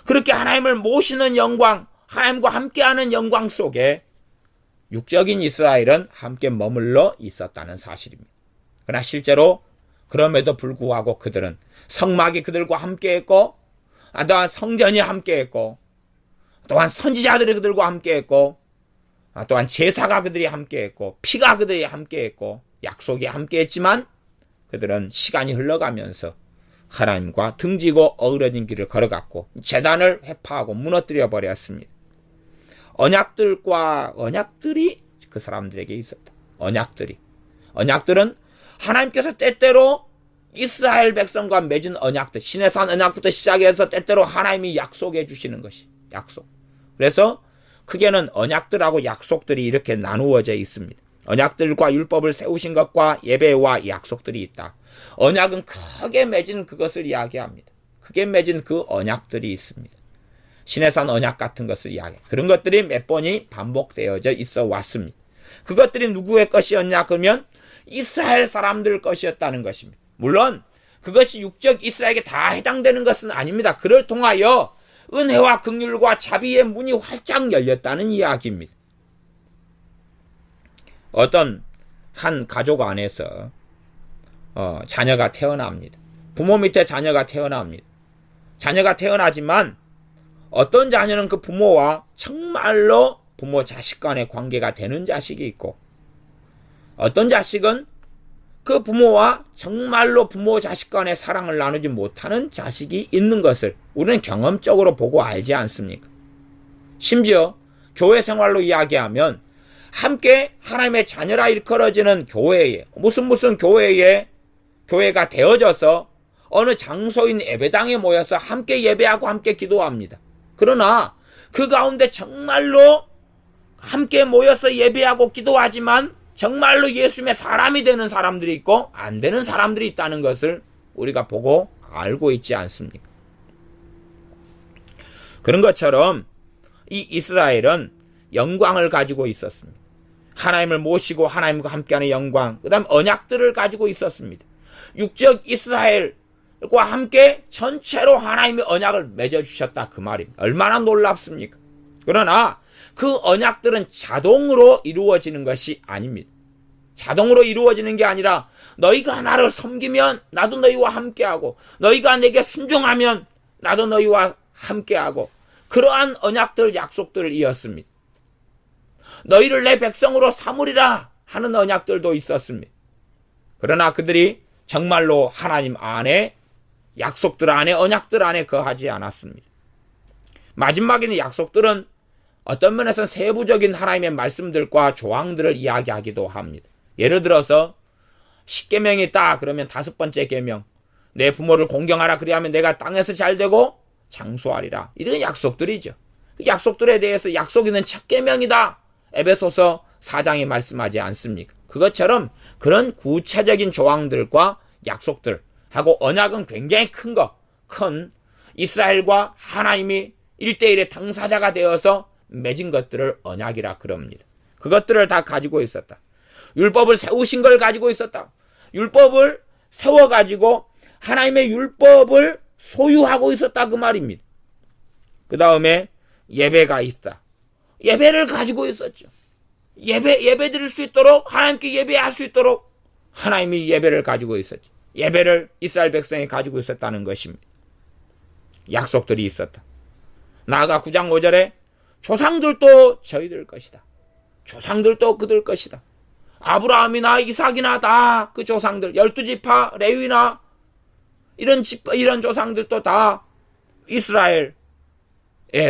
그렇게 하나님을 모시는 영광, 하나님과 함께하는 영광 속에 육적인 이스라엘은 함께 머물러 있었다는 사실입니다. 그러나 실제로 그럼에도 불구하고 그들은 성막이 그들과 함께했고, 또한 성전이 함께했고, 또한 선지자들이 그들과 함께했고, 또한 제사가 그들이 함께했고, 피가 그들이 함께했고, 약속이 함께했지만 그들은 시간이 흘러가면서 하나님과 등지고 어우러진 길을 걸어갔고 제단을 회파하고 무너뜨려 버렸습니다. 언약들이 그 사람들에게 있었다. 언약들은 하나님께서 때때로 이스라엘 백성과 맺은 언약들, 시내산 언약부터 시작해서 때때로 하나님이 약속해 주시는 것이 약속. 그래서 크게는 언약들하고 약속들이 이렇게 나누어져 있습니다. 언약들과 율법을 세우신 것과 예배와 약속들이 있다. 언약은 크게 맺은 그것을 이야기합니다. 크게 맺은 그 언약들이 있습니다. 시내산 언약 같은 것을 이야기합니다. 그런 것들이 몇 번이 반복되어져 있어 왔습니다. 그것들이 누구의 것이었냐? 그러면 이스라엘 사람들 것이었다는 것입니다. 물론 그것이 육적 이스라엘에게 다 해당되는 것은 아닙니다. 그를 통하여 은혜와 긍휼과 자비의 문이 활짝 열렸다는 이야기입니다. 어떤 한 가족 안에서 자녀가 태어납니다. 부모 밑에 자녀가 태어납니다. 자녀가 태어나지만 어떤 자녀는 그 부모와 정말로 부모 자식 간의 관계가 되는 자식이 있고, 어떤 자식은 그 부모와 정말로 부모 자식 간의 사랑을 나누지 못하는 자식이 있는 것을 우리는 경험적으로 보고 알지 않습니까? 심지어 교회 생활로 이야기하면 함께 하나님의 자녀라 일컬어지는 교회에 무슨 교회가 되어져서 어느 장소인 예배당에 모여서 함께 예배하고 함께 기도합니다. 그러나 그 가운데 정말로 함께 모여서 예배하고 기도하지만 정말로 예수님의 사람이 되는 사람들이 있고 안 되는 사람들이 있다는 것을 우리가 보고 알고 있지 않습니까? 그런 것처럼 이 이스라엘은 영광을 가지고 있었습니다. 하나님을 모시고 하나님과 함께하는 영광, 그 다음 언약들을 가지고 있었습니다. 육적 이스라엘과 함께 전체로 하나님의 언약을 맺어주셨다 그 말입니다. 얼마나 놀랍습니까? 그러나 그 언약들은 자동으로 이루어지는 것이 아닙니다. 자동으로 이루어지는 게 아니라 너희가 나를 섬기면 나도 너희와 함께하고, 너희가 내게 순종하면 나도 너희와 함께하고, 그러한 언약들, 약속들을 이었습니다. 너희를 내 백성으로 삼으리라 하는 언약들도 있었습니다. 그러나 그들이 정말로 하나님 안에, 약속들 안에, 언약들 안에 거하지 않았습니다. 마지막에는 약속들은 어떤 면에서는 세부적인 하나님의 말씀들과 조항들을 이야기하기도 합니다. 예를 들어서 10계명이 있다 그러면 5번째 계명, 내 부모를 공경하라 그리하면 내가 땅에서 잘되고 장수하리라, 이런 약속들이죠. 그 약속들에 대해서 약속 있는 첫 계명이다 에베소서 4장이 말씀하지 않습니까? 그것처럼 그런 구체적인 조항들과 약속들 하고 언약은 굉장히 큰 이스라엘과 하나님이 1대1의 당사자가 되어서 맺은 것들을 언약이라 그럽니다. 그것들을 다 가지고 있었다. 율법을 세우신 걸 가지고 있었다. 율법을 세워가지고 하나님의 율법을 소유하고 있었다 그 말입니다. 그 다음에 예배가 있다. 예배를 가지고 있었죠. 예배 드릴 수 있도록, 하나님께 예배할 수 있도록 하나님이 예배를 가지고 있었지. 예배를 이스라엘 백성이 가지고 있었다는 것입니다. 약속들이 있었다. 나아가 9장 5절에 조상들도 저희들 것이다. 조상들도 그들 것이다. 아브라함이나 이삭이나 다 그 조상들, 12지파, 레위나 이런 조상들도 다 이스라엘에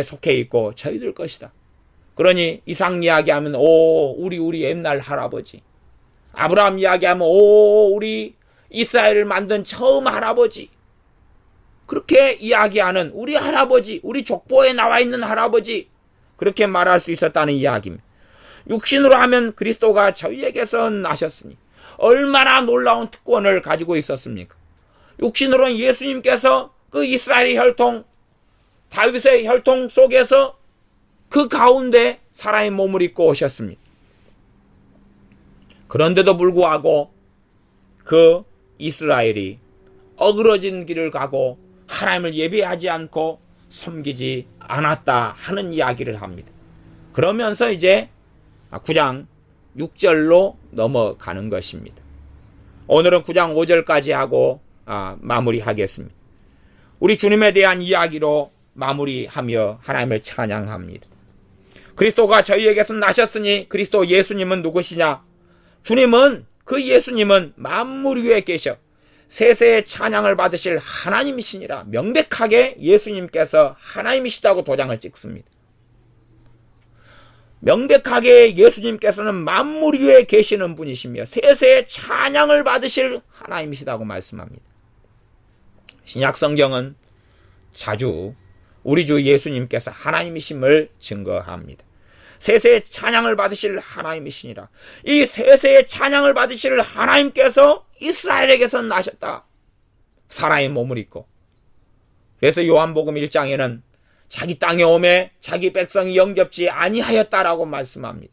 속해 있고 저희들 것이다. 그러니 이삭 이야기하면 우리 옛날 할아버지. 아브라함 이야기하면 우리 이스라엘을 만든 처음 할아버지. 그렇게 이야기하는 우리 할아버지, 우리 족보에 나와 있는 할아버지, 그렇게 말할 수 있었다는 이야기입니다. 육신으로 하면 그리스도가 저희에게서 나셨으니 얼마나 놀라운 특권을 가지고 있었습니까? 육신으로는 예수님께서 그 이스라엘의 혈통, 다윗의 혈통 속에서 그 가운데 사람의 몸을 입고 오셨습니다. 그런데도 불구하고 그 이스라엘이 어그러진 길을 가고 하나님을 예배하지 않고 섬기지 않았다 하는 이야기를 합니다. 그러면서 이제 9장 6절로 넘어가는 것입니다. 오늘은 9장 5절까지 하고 마무리하겠습니다. 우리 주님에 대한 이야기로 마무리하며 하나님을 찬양합니다. 그리스도가 저희에게서 나셨으니 그리스도 예수님은 누구시냐? 주님은, 그 예수님은 만물 위에 계셔 세세의 찬양을 받으실 하나님이시니라. 명백하게 예수님께서 하나님이시다고 도장을 찍습니다. 명백하게 예수님께서는 만물 위에 계시는 분이시며 세세의 찬양을 받으실 하나님이시다고 말씀합니다. 신약 성경은 자주 우리 주 예수님께서 하나님이심을 증거합니다. 세세의 찬양을 받으실 하나님이시니라. 이 세세의 찬양을 받으실 하나님께서 이스라엘에게서 나셨다. 사람의 몸을 입고. 그래서 요한복음 1장에는 자기 땅에 오매 자기 백성이 영접지 아니하였다라고 말씀합니다.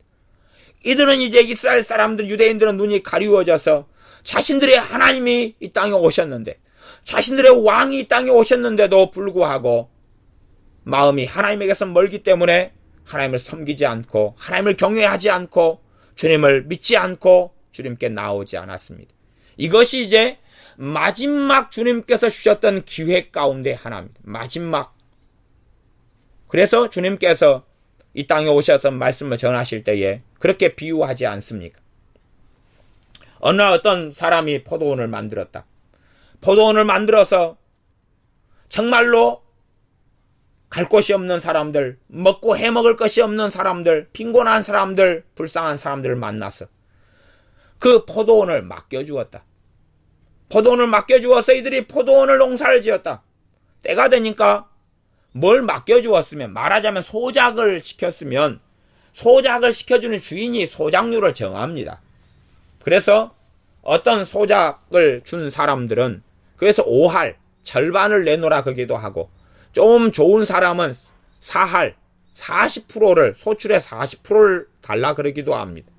이들은 이제 이스라엘 사람들, 유대인들은 눈이 가리워져서 자신들의 하나님이 이 땅에 오셨는데, 자신들의 왕이 이 땅에 오셨는데도 불구하고 마음이 하나님에게서 멀기 때문에 하나님을 섬기지 않고 하나님을 경외하지 않고 주님을 믿지 않고 주님께 나오지 않았습니다. 이것이 이제 마지막 주님께서 주셨던 기회 가운데 하나입니다. 마지막. 그래서 주님께서 이 땅에 오셔서 말씀을 전하실 때에 그렇게 비유하지 않습니까? 어느 날 어떤 사람이 포도원을 만들었다. 포도원을 만들어서 정말로 갈 곳이 없는 사람들, 먹고 해먹을 것이 없는 사람들, 빈곤한 사람들, 불쌍한 사람들을 만나서 그 포도원을 맡겨주었다. 포도원을 맡겨주어서 이들이 포도원을 농사를 지었다. 때가 되니까 뭘 맡겨주었으면, 말하자면 소작을 시켰으면 소작을 시켜주는 주인이 소작료를 정합니다. 그래서 어떤 소작을 준 사람들은 그래서 5할, 절반을 내놓으라 그러기도 하고, 좀 좋은 사람은 4할, 40%를, 소출의 40%를 달라 그러기도 합니다.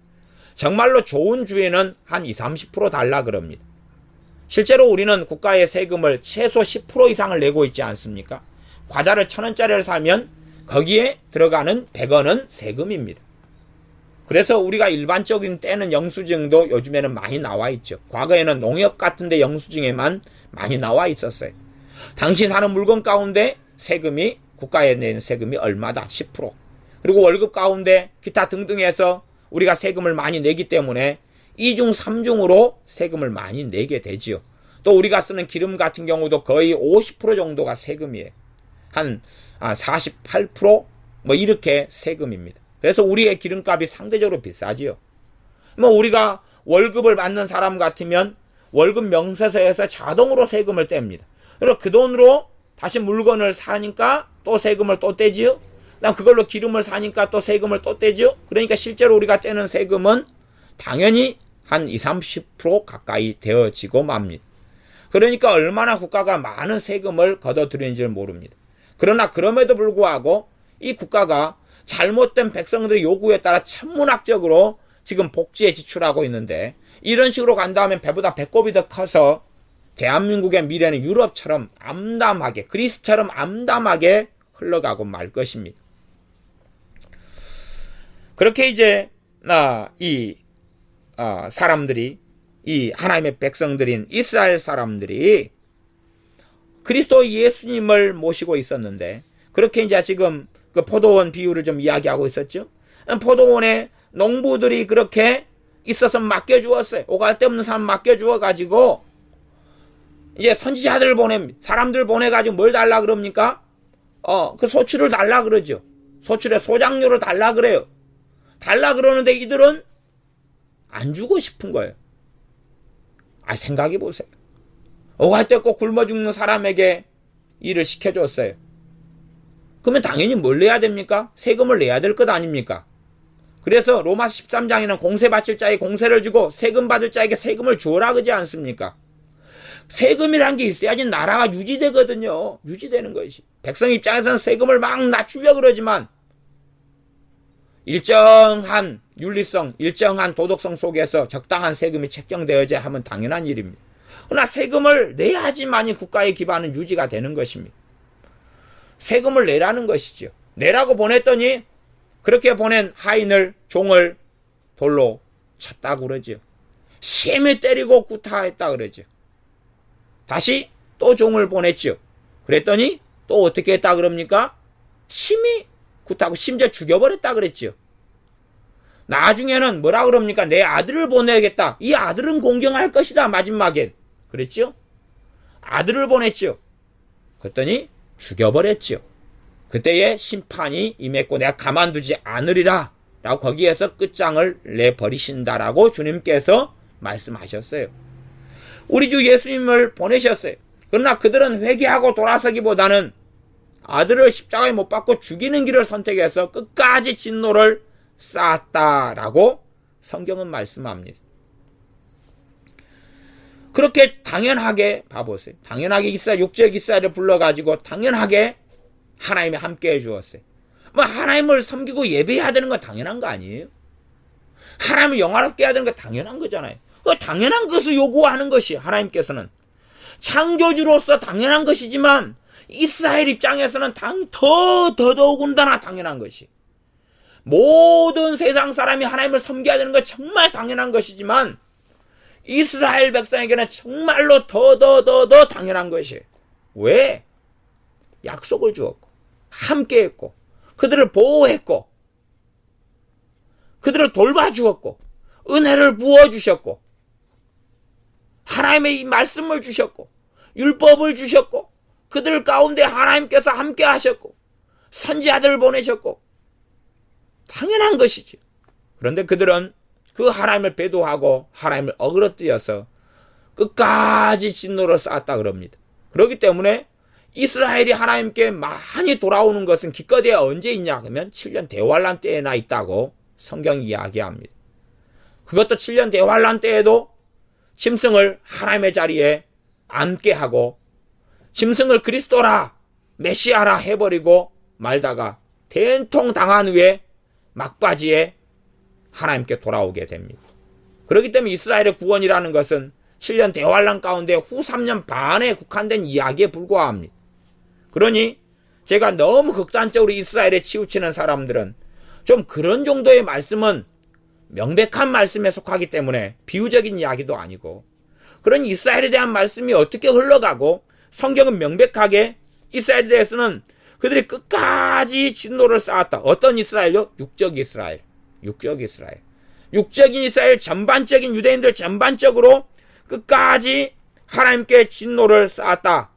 정말로 좋은 주에는 한 20-30% 달라 그럽니다. 실제로 우리는 국가의 세금을 최소 10% 이상을 내고 있지 않습니까? 과자를 1,000원짜리를 사면 거기에 들어가는 100원은 세금입니다. 그래서 우리가 일반적인 떼는 영수증도 요즘에는 많이 나와 있죠. 과거에는 농협 같은 데 영수증에만 많이 나와 있었어요. 당신 사는 물건 가운데 세금이, 국가에 내는 세금이 얼마다? 10%. 그리고 월급 가운데 기타 등등 해서 우리가 세금을 많이 내기 때문에 2중, 3중으로 세금을 많이 내게 되지요. 또 우리가 쓰는 기름 같은 경우도 거의 50% 정도가 세금이에요. 한 48% 뭐 이렇게 세금입니다. 그래서 우리의 기름값이 상대적으로 비싸지요. 뭐 우리가 월급을 받는 사람 같으면 월급 명세서에서 자동으로 세금을 뗍니다. 그리고 그 돈으로 다시 물건을 사니까 또 세금을 또 떼지요. 그다음 그걸로 기름을 사니까 또 세금을 또 떼지요. 그러니까 실제로 우리가 떼는 세금은 당연히 한 20-30% 가까이 되어지고 맙니다. 그러니까 얼마나 국가가 많은 세금을 걷어들이는지를 모릅니다. 그러나 그럼에도 불구하고 이 국가가 잘못된 백성들의 요구에 따라 천문학적으로 지금 복지에 지출하고 있는데, 이런 식으로 간다면 배보다 배꼽이 더 커서 대한민국의 미래는 유럽처럼 암담하게, 그리스처럼 암담하게 흘러가고 말 것입니다. 그렇게 이제 이 사람들이, 이 하나님의 백성들인 이스라엘 사람들이 그리스도 예수님을 모시고 있었는데, 그렇게 이제 지금 그 포도원 비유를 좀 이야기하고 있었죠. 포도원에 농부들이 그렇게 있어서 맡겨주었어요. 오갈 데 없는 사람 맡겨주어가지고 이제 선지자들 사람들 보내가지고 뭘 달라 그럽니까? 그 소출을 달라 그러죠. 소출의 소장료를 달라 그래요. 달라 그러는데 이들은 안 주고 싶은 거예요. 생각해 보세요. 오갈 데 없고 굶어 죽는 사람에게 일을 시켜줬어요. 그러면 당연히 뭘 내야 됩니까? 세금을 내야 될 것 아닙니까? 그래서 로마서 13장에는 공세 바칠 자에게 공세를 주고 세금 받을 자에게 세금을 주어라 그러지 않습니까? 세금이란 게 있어야지 나라가 유지되거든요. 유지되는 것이. 백성 입장에서는 세금을 막 낮추려고 그러지만 일정한 윤리성, 일정한 도덕성 속에서 적당한 세금이 책정되어야 하면 당연한 일입니다. 그러나 세금을 내야지만이 국가의 기반은 유지가 되는 것입니다. 세금을 내라는 것이죠. 내라고 보냈더니 그렇게 보낸 하인을, 종을 돌로 쳤다고 그러죠. 심히 때리고 구타했다 그러죠. 다시 또 종을 보냈죠. 그랬더니 또 어떻게 했다 그럽니까? 심히 구타하고 심지어 죽여버렸다 그랬죠. 나중에는 뭐라 그럽니까? 내 아들을 보내겠다. 이 아들은 공경할 것이다. 마지막엔. 그랬죠? 아들을 보냈죠. 그랬더니 죽여버렸죠. 그때의 심판이 임했고 내가 가만두지 않으리라 라고 거기에서 끝장을 내버리신다라고 주님께서 말씀하셨어요. 우리 주 예수님을 보내셨어요. 그러나 그들은 회개하고 돌아서기보다는 아들을 십자가에 못 박고 죽이는 길을 선택해서 끝까지 진노를 쌓았다라고 성경은 말씀합니다. 그렇게 당연하게 봐보세요. 당연하게 육적 이스라엘을 불러가지고 당연하게 하나님이 함께 해주었어요. 하나님을 섬기고 예배해야 되는 건 당연한 거 아니에요? 하나님을 영화롭게 해야 되는 건 당연한 거잖아요. 그 당연한 것을 요구하는 것이 하나님께서는 창조주로서 당연한 것이지만 이스라엘 입장에서는 더더군다나 당연한 것이, 모든 세상 사람이 하나님을 섬겨야 되는 건 정말 당연한 것이지만 이스라엘 백성에게는 정말로 더 당연한 것이에요. 왜? 약속을 주었고 함께했고 그들을 보호했고 그들을 돌봐주었고 은혜를 부어주셨고 하나님의 이 말씀을 주셨고 율법을 주셨고 그들 가운데 하나님께서 함께 하셨고 선지자들을 보내셨고 당연한 것이지. 그런데 그들은 그 하나님을 배도하고 하나님을 어그러뜨려서 끝까지 진노를 쌓았다 그럽니다. 그렇기 때문에 이스라엘이 하나님께 많이 돌아오는 것은 기껏해야 언제 있냐 그러면 7년 대환란 때에나 있다고 성경이 이야기합니다. 그것도 7년 대환란 때에도 짐승을 하나님의 자리에 앉게 하고 짐승을 그리스도라 메시아라 해버리고 말다가 된통 당한 후에 막바지에 하나님께 돌아오게 됩니다. 그렇기 때문에 이스라엘의 구원이라는 것은 7년 대환란 가운데 후 3년 반에 국한된 이야기에 불과합니다. 그러니 제가 너무 극단적으로 이스라엘에 치우치는 사람들은 좀 그런 정도의 말씀은 명백한 말씀에 속하기 때문에 비유적인 이야기도 아니고, 그러니 이스라엘에 대한 말씀이 어떻게 흘러가고 성경은 명백하게 이스라엘에 대해서는 그들이 끝까지 진노를 쌓았다. 어떤 이스라엘요? 육적 이스라엘. 육적인 이스라엘 전반적인 유대인들 전반적으로 끝까지 하나님께 진노를 쌓았다.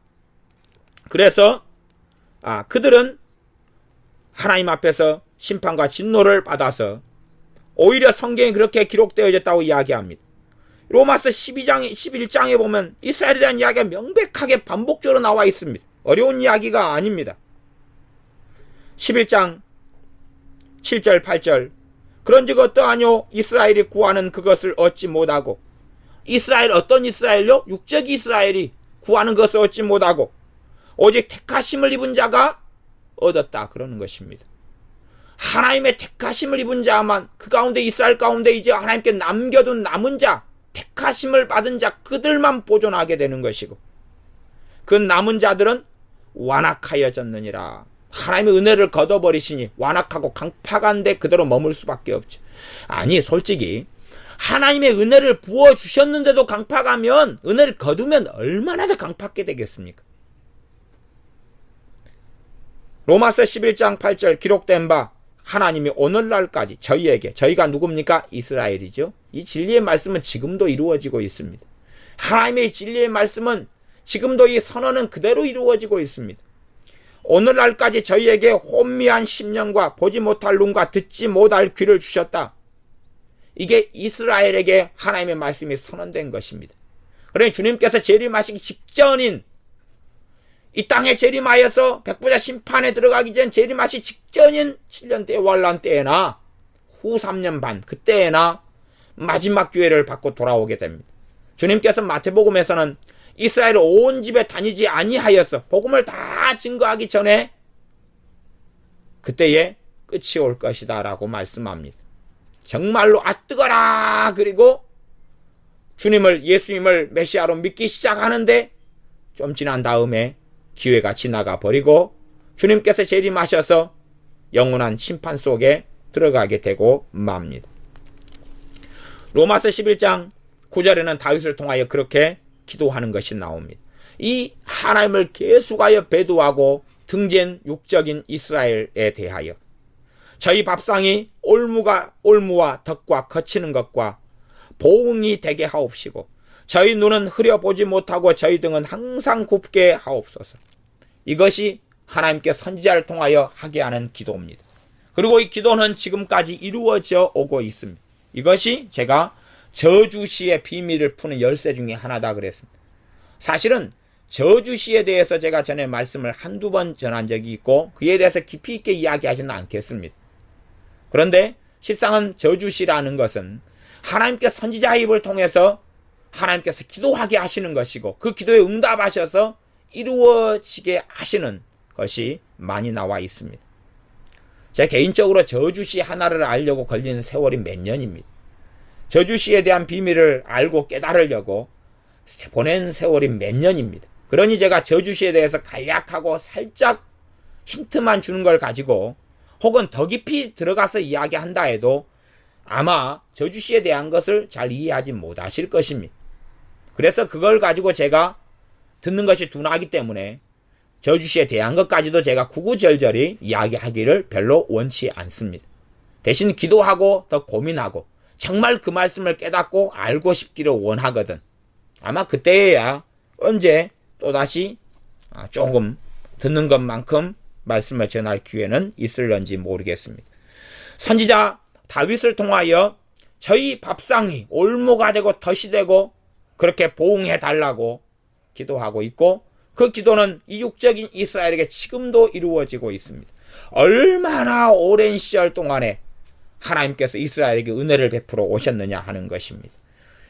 그래서 그들은 하나님 앞에서 심판과 진노를 받아서 오히려 성경에 그렇게 기록되어졌다고 이야기합니다. 로마서 11장에 보면 이스라엘에 대한 이야기가 명백하게 반복적으로 나와 있습니다. 어려운 이야기가 아닙니다. 11장 7절 8절 그런즉 어떠하뇨 이스라엘이 구하는 그것을 얻지 못하고, 이스라엘 어떤 이스라엘요? 육적 이스라엘이 구하는 것을 얻지 못하고 오직 택하심을 입은 자가 얻었다 그러는 것입니다. 하나님의 택하심을 입은 자만, 그 가운데 이스라엘 가운데 이제 하나님께 남겨둔 남은 자, 택하심을 받은 자 그들만 보존하게 되는 것이고 그 남은 자들은 완악하여졌느니라. 하나님의 은혜를 걷어버리시니 완악하고 강팍한데 그대로 머물 수밖에 없죠. 아니 솔직히 하나님의 은혜를 부어주셨는데도 강팍하면 은혜를 거두면 얼마나 더 강팍하게 되겠습니까? 로마서 11장 8절 기록된 바 하나님이 오늘날까지 저희에게, 저희가 누굽니까? 이스라엘이죠. 이 진리의 말씀은 지금도 이루어지고 있습니다. 하나님의 진리의 말씀은 지금도 이 선언은 그대로 이루어지고 있습니다. 오늘날까지 저희에게 혼미한 심령과 보지 못할 눈과 듣지 못할 귀를 주셨다. 이게 이스라엘에게 하나님의 말씀이 선언된 것입니다. 그러니 주님께서 재림하시기 직전인 이 땅에 재림하여서 백보자 심판에 들어가기 전 재림하시기 직전인 7년대 환란 때에나 후 3년 반 그때에나 마지막 기회를 받고 돌아오게 됩니다. 주님께서 마태복음에서는 이스라엘 온 집에 다니지 아니하여서 복음을 다 증거하기 전에 그때에 끝이 올 것이다 라고 말씀합니다. 정말로 뜨거라. 그리고 예수님을 메시아로 믿기 시작하는데 좀 지난 다음에 기회가 지나가 버리고 주님께서 재림하셔서 영원한 심판 속에 들어가게 되고 맙니다. 로마서 11장 9절에는 다윗을 통하여 그렇게 기도하는 것이 나옵니다. 이 하나님을 계속하여 배도하고 등진 육적인 이스라엘에 대하여 저희 밥상이 올무와 덕과 거치는 것과 보응이 되게 하옵시고 저희 눈은 흐려보지 못하고 저희 등은 항상 굽게 하옵소서. 이것이 하나님께 선지자를 통하여 하게 하는 기도입니다. 그리고 이 기도는 지금까지 이루어져 오고 있습니다. 이것이 제가 저주시의 비밀을 푸는 열쇠 중에 하나다 그랬습니다. 사실은 저주시에 대해서 제가 전에 말씀을 한두 번 전한 적이 있고 그에 대해서 깊이 있게 이야기하지는 않겠습니다. 그런데 실상은 저주시라는 것은 하나님께 선지자 입을 통해서 하나님께서 기도하게 하시는 것이고 그 기도에 응답하셔서 이루어지게 하시는 것이 많이 나와 있습니다. 제가 개인적으로 저주시 하나를 알려고 걸리는 세월이 몇 년입니다. 저주시에 대한 비밀을 알고 깨달으려고 보낸 세월이 몇 년입니다. 그러니 제가 저주시에 대해서 간략하고 살짝 힌트만 주는 걸 가지고 혹은 더 깊이 들어가서 이야기한다 해도 아마 저주시에 대한 것을 잘 이해하지 못하실 것입니다. 그래서 그걸 가지고 제가 듣는 것이 둔하기 때문에 저주시에 대한 것까지도 제가 구구절절히 이야기하기를 별로 원치 않습니다. 대신 기도하고 더 고민하고 정말 그 말씀을 깨닫고 알고 싶기를 원하거든. 아마 그때야 언제 또다시 조금 듣는 것만큼 말씀을 전할 기회는 있을런지 모르겠습니다. 선지자 다윗을 통하여 저희 밥상이 올무가 되고 덫이 되고 그렇게 보응해 달라고 기도하고 있고 그 기도는 이 육적인 이스라엘에게 지금도 이루어지고 있습니다. 얼마나 오랜 시절 동안에 하나님께서 이스라엘에게 은혜를 베풀어 오셨느냐 하는 것입니다.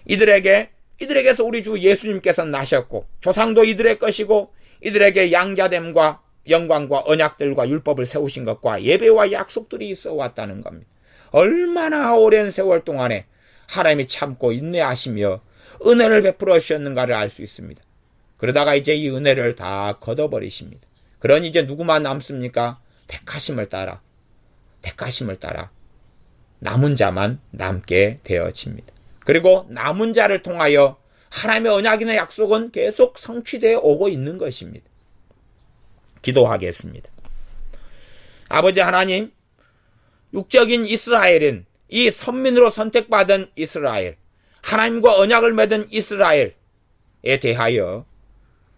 이들에게서 우리 주 예수님께서 나셨고 조상도 이들의 것이고 이들에게 양자됨과 영광과 언약들과 율법을 세우신 것과 예배와 약속들이 있어 왔다는 겁니다. 얼마나 오랜 세월 동안에 하나님이 참고 인내하시며 은혜를 베풀어 주셨는가를 알 수 있습니다. 그러다가 이제 이 은혜를 다 걷어버리십니다. 그러니 이제 누구만 남습니까? 택하심을 따라 남은 자만 남게 되어집니다. 그리고 남은 자를 통하여 하나님의 언약이나 약속은 계속 성취되어 오고 있는 것입니다. 기도하겠습니다. 아버지 하나님, 육적인 이스라엘은 이 선민으로 선택받은 이스라엘, 하나님과 언약을 맺은 이스라엘에 대하여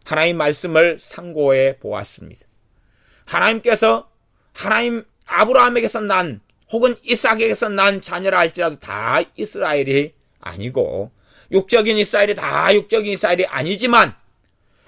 하나님 말씀을 상고해 보았습니다. 하나님께서 아브라함에게서 난 혹은 이삭에게서 난 자녀라 할지라도 다 이스라엘이 아니고 육적인 이스라엘이 다 육적인 이스라엘이 아니지만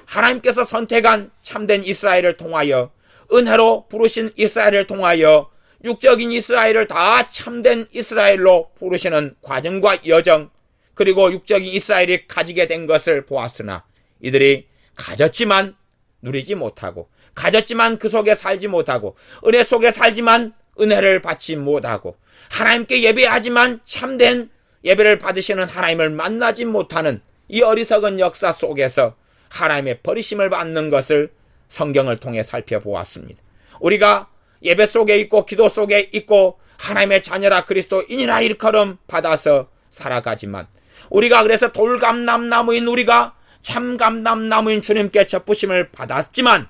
하나님께서 선택한 참된 이스라엘을 통하여 은혜로 부르신 이스라엘을 통하여 육적인 이스라엘을 다 참된 이스라엘로 부르시는 과정과 여정 그리고 육적인 이스라엘이 가지게 된 것을 보았으나 이들이 가졌지만 누리지 못하고 가졌지만 그 속에 살지 못하고 은혜 속에 살지만 은혜를 받지 못하고 하나님께 예배하지만 참된 예배를 받으시는 하나님을 만나지 못하는 이 어리석은 역사 속에서 하나님의 버리심을 받는 것을 성경을 통해 살펴보았습니다. 우리가 예배 속에 있고 기도 속에 있고 하나님의 자녀라 그리스도인이라 일컬음 받아서 살아가지만, 우리가 그래서 돌감람나무인 우리가 참감람나무인 주님께 접부심을 받았지만,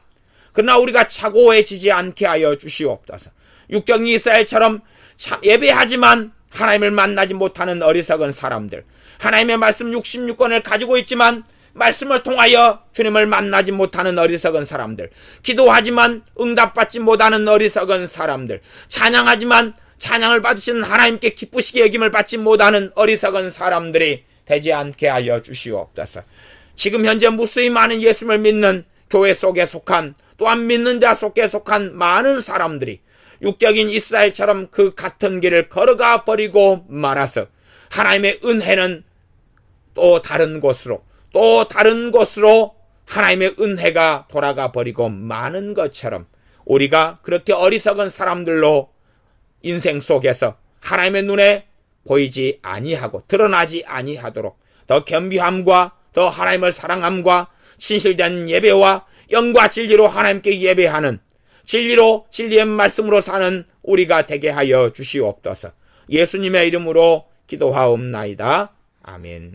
그러나 우리가 착오해지지 않게 하여 주시옵소서. 육적인 이스라엘처럼 예배하지만 하나님을 만나지 못하는 어리석은 사람들, 하나님의 말씀 66권을 가지고 있지만 말씀을 통하여 주님을 만나지 못하는 어리석은 사람들, 기도하지만 응답받지 못하는 어리석은 사람들, 찬양하지만 찬양을 받으시는 하나님께 기쁘시게 여김을 받지 못하는 어리석은 사람들이 되지 않게 하여 주시옵소서. 지금 현재 무수히 많은 예수님을 믿는 교회 속에 속한, 또한 믿는 자 속에 속한 많은 사람들이 육적인 이스라엘처럼 그 같은 길을 걸어가 버리고 말아서 하나님의 은혜는 또 다른 곳으로 하나님의 은혜가 돌아가 버리고 마는 것처럼, 우리가 그렇게 어리석은 사람들로 인생 속에서 하나님의 눈에 보이지 아니하고 드러나지 아니하도록 더 겸비함과 더 하나님을 사랑함과 신실된 예배와 영과 진리로 하나님께 예배하는, 진리로 진리의 말씀으로 사는 우리가 되게 하여 주시옵소서. 예수님의 이름으로 기도하옵나이다. 아멘.